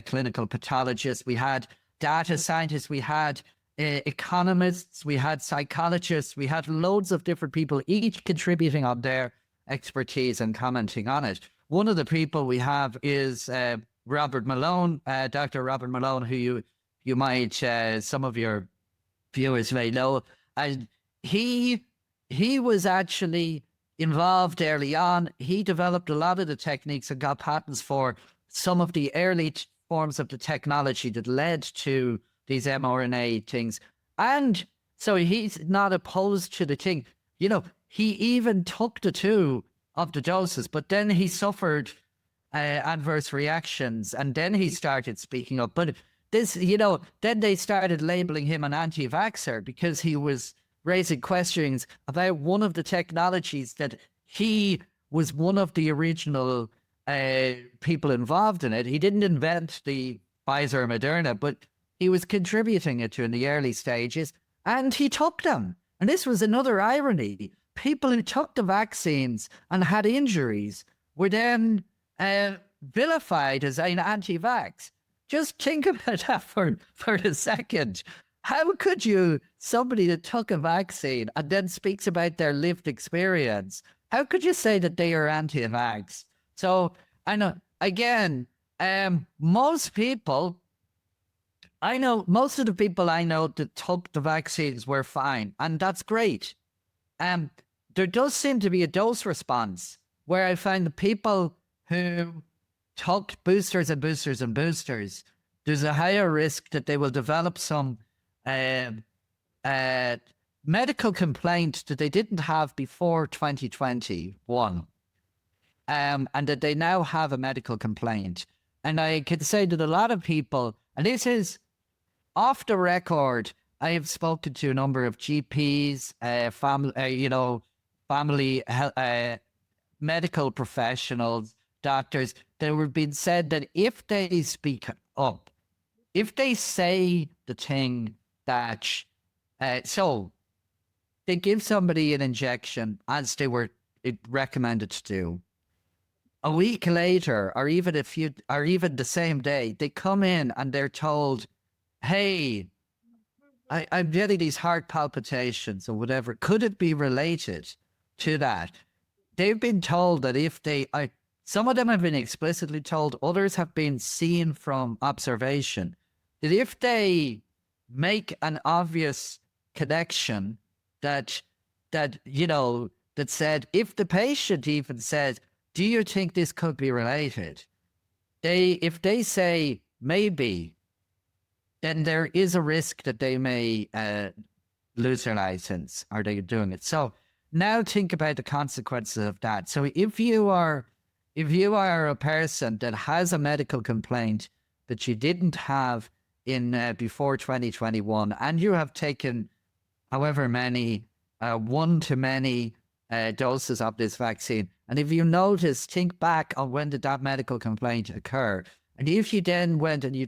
Speaker 2: clinical pathologists, we had data scientists, we had economists, we had psychologists, we had loads of different people, each contributing on their expertise and commenting on it. One of the people we have is Robert Malone, Dr. Robert Malone, who you might, some of your viewers may know. And he was actually involved early on. He developed a lot of the techniques and got patents for some of the early forms of the technology that led to these mRNA things. And so he's not opposed to the thing. You know, he even took the 2 of the doses, but then he suffered adverse reactions, and then he started speaking up. But this, you know, then they started labeling him an anti-vaxxer because he was raising questions about one of the technologies that he was one of the original people involved in it. He didn't invent the Pfizer or Moderna, but he was contributing it to in the early stages, and he took them. And this was another irony. People who took the vaccines and had injuries were then vilified as an anti-vax. Just think about that for a second. How could you, somebody that took a vaccine and then speaks about their lived experience, how could you say that they are anti-vax? So, I know, again, most of the people I know that took the vaccines were fine, and that's great. There does seem to be a dose response where I find the people who took boosters and boosters and boosters, there's a higher risk that they will develop some medical complaint that they didn't have before 2021, and that they now have a medical complaint. And I can say that a lot of people, and this is off the record, I have spoken to a number of GPs, family medical professionals, doctors, that were being said that if they speak up, if they say the thing that, so they give somebody an injection as they were recommended to do. A week later, or even the same day, they come in and they're told, hey, I'm getting these heart palpitations or whatever. Could it be related to that? They've been told that if they, some of them have been explicitly told, others have been seen from observation, that if they make an obvious connection that said, if the patient even said, do you think this could be related? If they say maybe, then there is a risk that they may lose their license, or they're doing it. So now think about the consequences of that. So if you are a person that has a medical complaint that you didn't have in before 2021, and you have taken however many one-to-many doses of this vaccine, and if you notice, think back on when did that medical complaint occur. And if you then went and you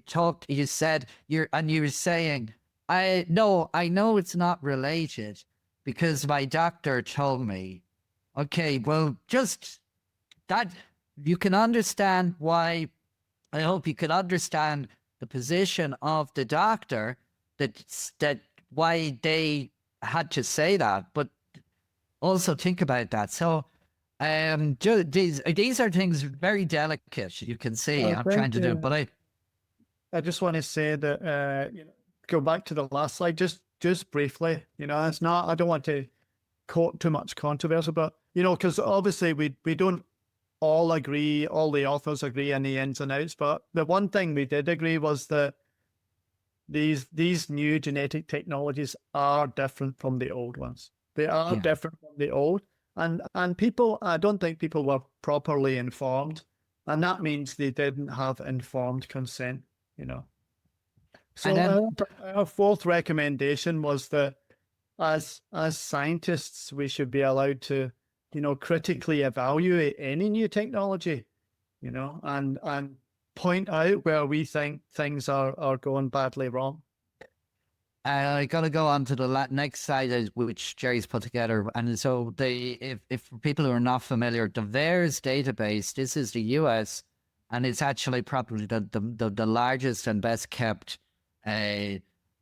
Speaker 2: said, you were saying, I know it's not related because my doctor told me. Okay, well, just that, you can understand why, I hope you can understand the position of the doctor, that why they had to say that, but also think about that. So, these are things very delicate. You can see I'm trying to do, but
Speaker 3: I just want to say that go back to the last slide just briefly. It's not. I don't want to quote too much controversy, but because obviously we don't all agree. All the authors agree on the ins and outs, but the one thing we did agree was that these new genetic technologies are different from the old ones. They are different from the old. And people, I don't think people were properly informed, and that means they didn't have informed consent, So our fourth recommendation was that as scientists, we should be allowed to, critically evaluate any new technology, and point out where we think things are going badly wrong.
Speaker 2: I got to go on to the next slide, which Gerry's put together. And so if people who are not familiar, the VAERS database, this is the US, and it's actually probably the largest and best kept,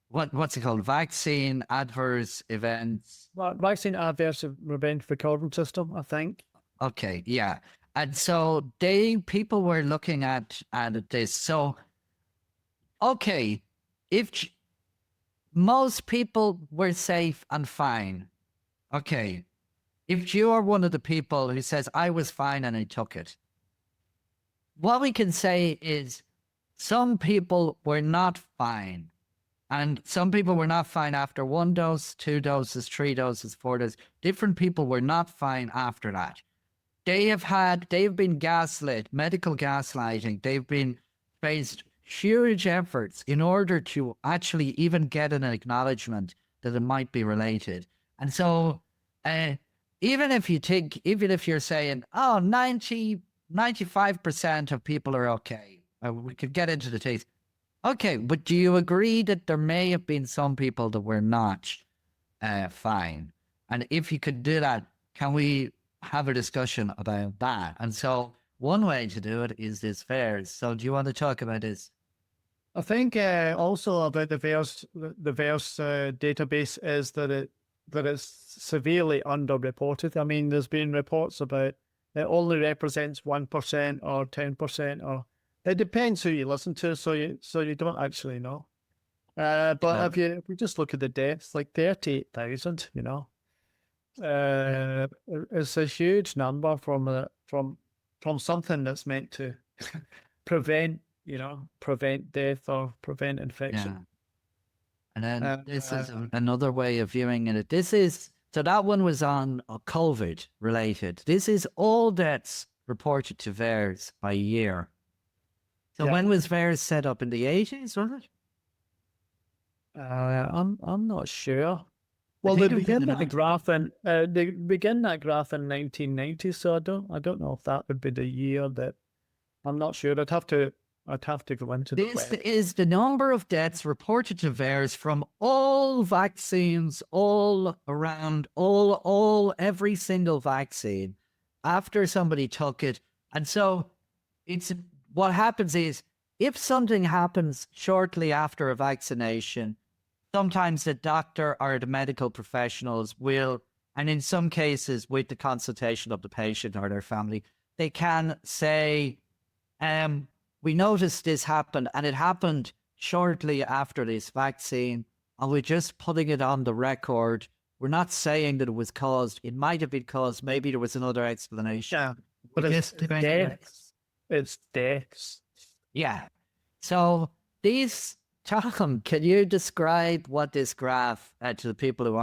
Speaker 2: what's it called? Vaccine adverse events.
Speaker 3: Vaccine adverse event recording system, I think.
Speaker 2: Okay, yeah. And so people were looking at this. So, okay, if most people were safe and fine. Okay. If you are one of the people who says, I was fine and I took it, what we can say is some people were not fine. And some people were not fine after 1 dose, 2 doses, 3 doses, 4 doses. Different people were not fine after that. They've been gaslit, medical gaslighting. They've been faced huge efforts in order to actually even get an acknowledgement that it might be related. And so even if you're saying, oh, 95% of people are okay, we could get into the taste. Okay, but do you agree that there may have been some people that were not fine? And if you could do that, can we have a discussion about that? And so one way to do it is this VAERS. So do you want to talk about this?
Speaker 3: I think also about the VAERS database is that it's severely underreported. I mean, there's been reports about it only represents 1% or 10%, or it depends who you listen to. So you don't actually know. But if we just look at the deaths, like 38,000, it's a huge number from something that's meant to prevent death or prevent infection.
Speaker 2: Yeah. And then this is another way of viewing it. So that one was on COVID related. This is all deaths reported to VAERS by year. So when was VAERS set up? In the 80s, was it?
Speaker 3: I'm not sure. Well, they began that graph in 1990. So I don't know if that would be the year that. I'm not sure. I'd have to go into
Speaker 2: this. This is the number of deaths reported to VAERS from all vaccines, all around, every single vaccine after somebody took it. And so what happens is, if something happens shortly after a vaccination, sometimes the doctor or the medical professionals will, and in some cases with the consultation of the patient or their family, they can say, we noticed this happened, and it happened shortly after this vaccine, and we're just putting it on the record. We're not saying that it was caused. It might have been caused. Maybe there was another explanation.
Speaker 3: Yeah, but it's deaths. It's deaths.
Speaker 2: Yeah. So Tom, can you describe what this graph to the people who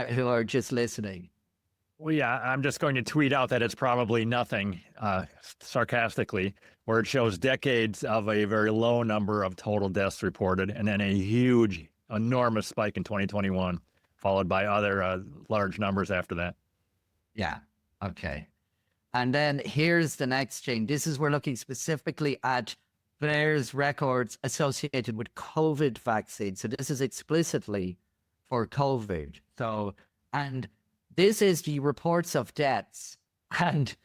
Speaker 2: who are just listening?
Speaker 1: Well, yeah, I'm just going to tweet out that it's probably nothing, sarcastically, where it shows decades of a very low number of total deaths reported, and then a huge, enormous spike in 2021, followed by other large numbers after that.
Speaker 2: Yeah. Okay. And then here's the next thing. We're looking specifically at VAERS records associated with COVID vaccines. So this is explicitly for COVID. So, and this is the reports of deaths. And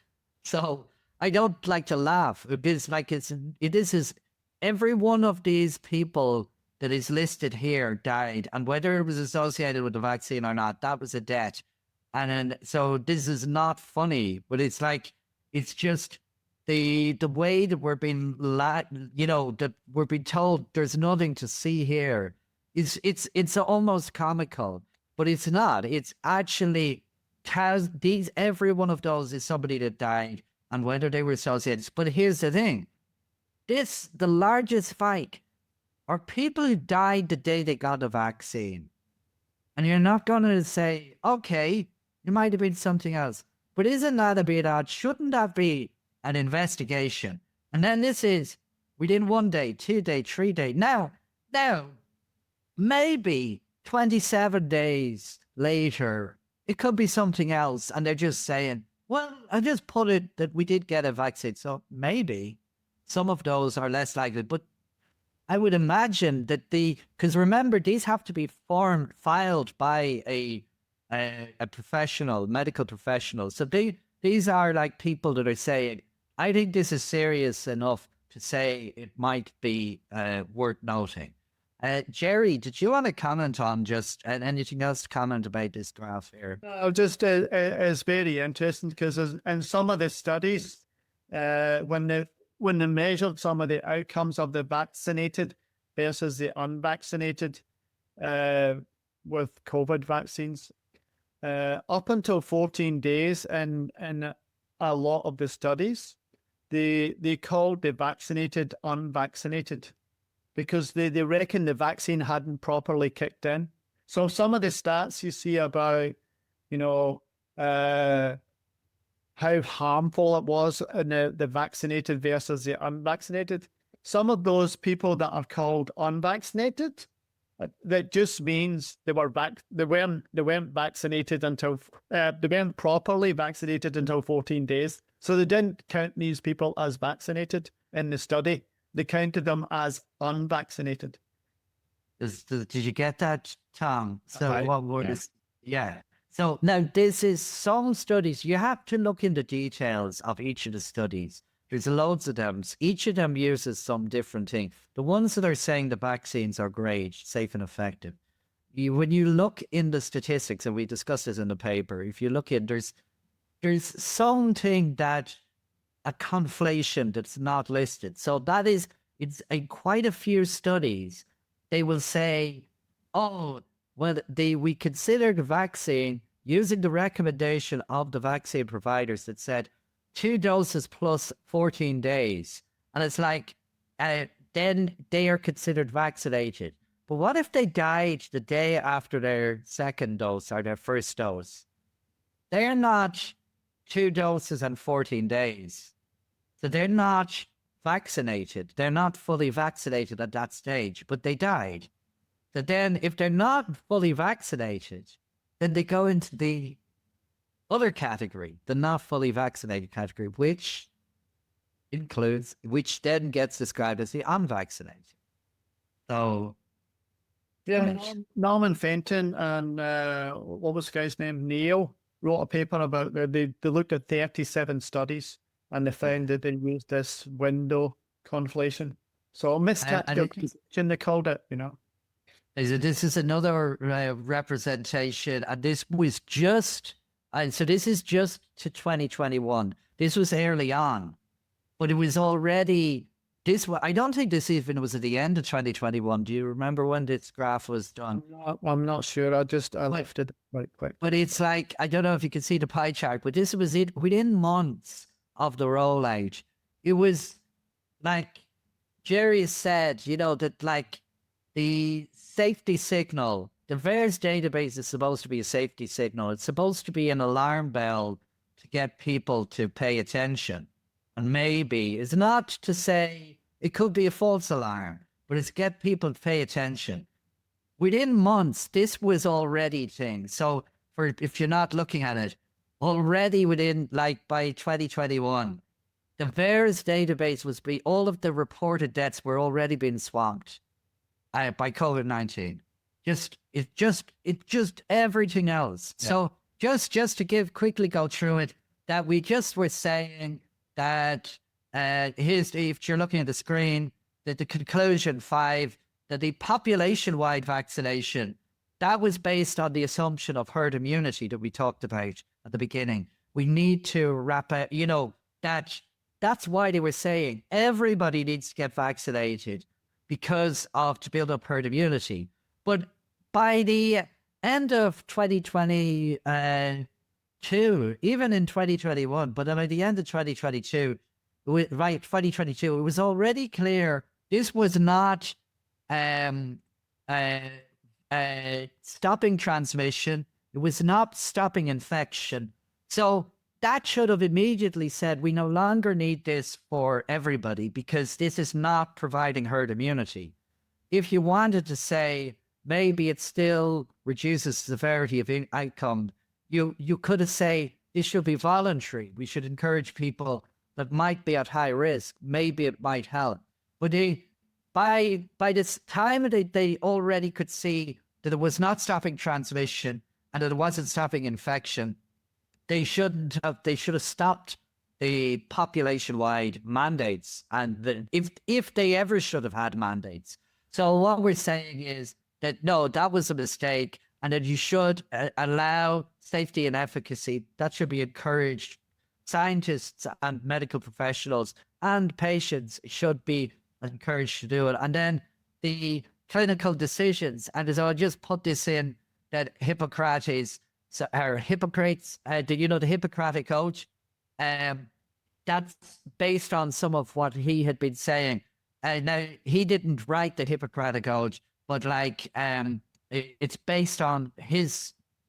Speaker 2: so I don't like to laugh. This is every one of these people that is listed here died. And whether it was associated with the vaccine or not, that was a death. And then, so this is not funny, but it's just the way that we're being, that we're being told there's nothing to see here. It's almost comical. But it's not. It's actually every one of those is somebody that died and whether they were associated. But here's the thing. The largest spike are people who died the day they got the vaccine. And you're not going to say, okay, it might have been something else. But isn't that a bit odd? Shouldn't that be an investigation? And then this is within 1 day, 2 day, 3 day. Now, maybe 27 days later, it could be something else. And they're just saying, well, I just put it that we did get a vaccine. So maybe some of those are less likely. But I would imagine that because remember, these have to be filed by a professional, medical professional. So these are like people that are saying, I think this is serious enough to say it might be worth noting. Gerry, did you want to comment on just anything else to comment about this graph here?
Speaker 3: It's very interesting because in some of the studies, when they measured some of the outcomes of the vaccinated versus the unvaccinated with COVID vaccines, up until 14 days in a lot of the studies, they called the vaccinated unvaccinated because they reckon the vaccine hadn't properly kicked in. So some of the stats you see about, how harmful it was in the vaccinated versus the unvaccinated, some of those people that are called unvaccinated That just means they weren't vaccinated until they weren't properly vaccinated until 14 days. So they didn't count these people as vaccinated in the study. They counted them as unvaccinated.
Speaker 2: Did you get that, Tom? So
Speaker 3: Right.
Speaker 2: what word is? Yeah. So now this is some studies. You have to look in the details of each of the studies. There's loads of them. Each of them uses some different thing. The ones that are saying the vaccines are great, safe and effective. When you look in the statistics, and we discussed this in the paper, if you look in, there's something that a conflation that's not listed. So that is, it's in quite a few studies, they will say, oh, well, we considered the vaccine using the recommendation of the vaccine providers that said 2 doses plus 14 days. And it's like, then they are considered vaccinated. But what if they died the day after their second dose or their first dose? They're not 2 doses and 14 days. So they're not vaccinated. They're not fully vaccinated at that stage, but they died. So then if they're not fully vaccinated, then they go into the other category, the not fully vaccinated category, which then gets described as the unvaccinated. So,
Speaker 3: Yeah, Norman Fenton and what was the guy's name? Neil wrote a paper about they looked at 37 studies and they found that they used this window conflation. So miscalculation, they called it,
Speaker 2: This is another representation, and this was just, so this is just to 2021. This was early on, but it was already, I don't think this even was at the end of 2021. Do you remember when this graph was done?
Speaker 3: I'm not sure. I left it right quick.
Speaker 2: But it's like, I don't know if you can see the pie chart, but this was it within months of the rollout. It was like Gerry said, that like the safety signal, the VAERS database is supposed to be a safety signal. It's supposed to be an alarm bell to get people to pay attention. And maybe it's not to say it could be a false alarm, but it's to get people to pay attention. Within months, this was already thing. So if you're not looking at it, already within by 2021, the VAERS database all of the reported deaths were already being swamped by COVID-19. It's just everything else. Yeah. So just to quickly go through it, that we just were saying that if you're looking at the screen, that the conclusion 5, that the population-wide vaccination, that was based on the assumption of herd immunity that we talked about at the beginning. We need to wrap up, that's why they were saying everybody needs to get vaccinated to build up herd immunity. But by the end of 2022, even in 2021, but by the end of 2022, it was already clear this was not stopping transmission. It was not stopping infection. So that should have immediately said, we no longer need this for everybody because this is not providing herd immunity. If you wanted to say, maybe it still reduces severity of outcome, you could have said, this should be voluntary. We should encourage people that might be at high risk. Maybe it might help. But by this time, they already could see that it was not stopping transmission and that it wasn't stopping infection. They should have stopped the population-wide mandates, and if they ever should have had mandates. So what we're saying is that no, that was a mistake, and that you should allow safety and efficacy. That should be encouraged. Scientists and medical professionals and patients should be encouraged to do it. And then the clinical decisions, and as I'll just put this in, that Hippocrates, the Hippocratic Oath, that's based on some of what he had been saying. Now, he didn't write the Hippocratic Oath, but it's based on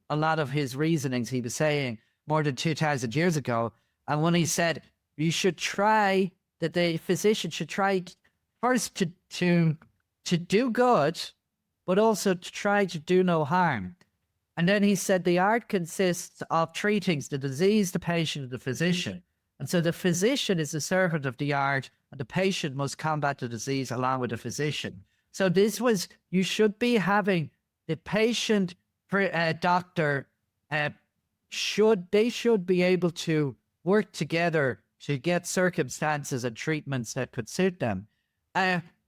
Speaker 2: a lot of his reasonings he was saying more than 2,000 years ago. And when he said, the physician should try first to do good but also to try to do no harm. And then he said the art consists of three things: the disease, the patient, and the physician. And so the physician is the servant of the art, and the patient must combat the disease along with the physician. So this was, you should be having the patient, doctor, they should be able to work together to get circumstances and treatments that could suit them.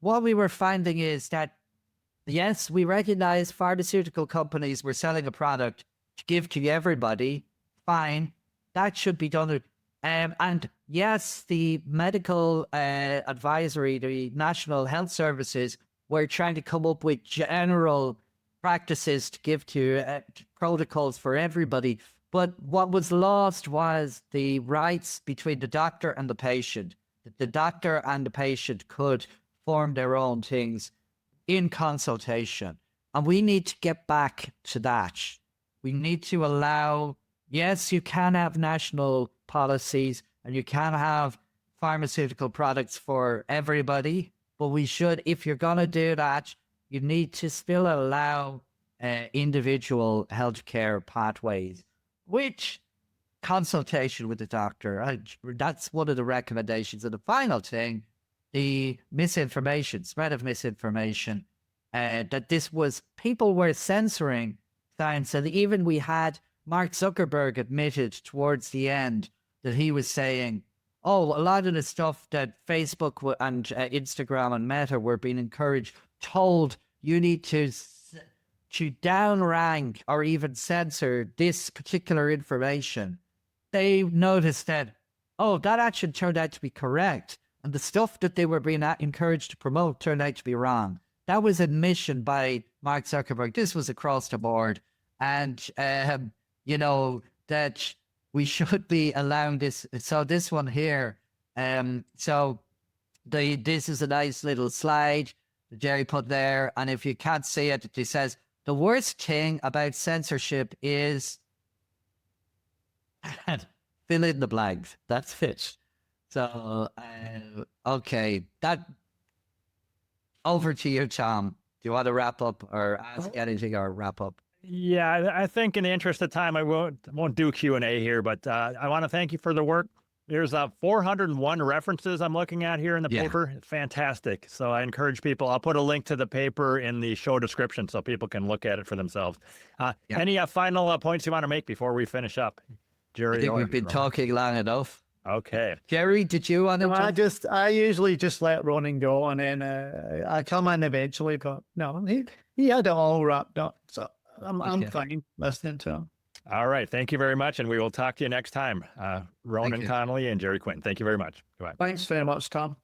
Speaker 2: What we were finding is that, yes, we recognize pharmaceutical companies were selling a product to give to everybody. Fine, that should be done. And yes, the medical advisory, the National Health Services, were trying to come up with general practices to give to protocols for everybody. But what was lost was the rights between the doctor and the patient. The doctor and the patient could form their own things in consultation. And we need to get back to that. We need to allow, yes, you can have national policies and you can have pharmaceutical products for everybody, but we should, if you're going to do that, you need to still allow individual healthcare pathways, which consultation with the doctor, that's one of the recommendations. And the final thing, the misinformation, spread of misinformation, that this was, people were censoring science. And even we had Mark Zuckerberg admitted towards the end that he was saying, oh, a lot of the stuff that Facebook and Instagram and Meta were being encouraged, told you need to downrank or even censor this particular information. They noticed that, oh, that actually turned out to be correct. And the stuff that they were being encouraged to promote turned out to be wrong. That was admission by Mark Zuckerberg. This was across the board. And, you know, that we should be allowing this. So this one here, so this is a nice little slide that Gerry put there. And if you can't see it, it says, the worst thing about censorship is fill in the blanks. That's it. So, okay, that over to you, Tom. Do you want to wrap up or ask anything or wrap up?
Speaker 1: Yeah, I think in the interest of time, I won't do Q&A here, but I want to thank you for the work. There's 401 references I'm looking at here in the paper. Fantastic. So I encourage people. I'll put a link to the paper in the show description so people can look at it for themselves. Any final points you want to make before we finish up, Gerry?
Speaker 2: I think we've been talking long enough.
Speaker 1: Okay.
Speaker 2: Gerry, did you want to?
Speaker 3: I usually just let Ronan go, and then I come in eventually. But no, he had it all wrapped up, so I'm fine listening to him.
Speaker 1: All right. Thank you very much, and we will talk to you next time. Ronan Connolly and Gerry Quinn. Thank you very much. Goodbye.
Speaker 3: Thanks very much, Tom.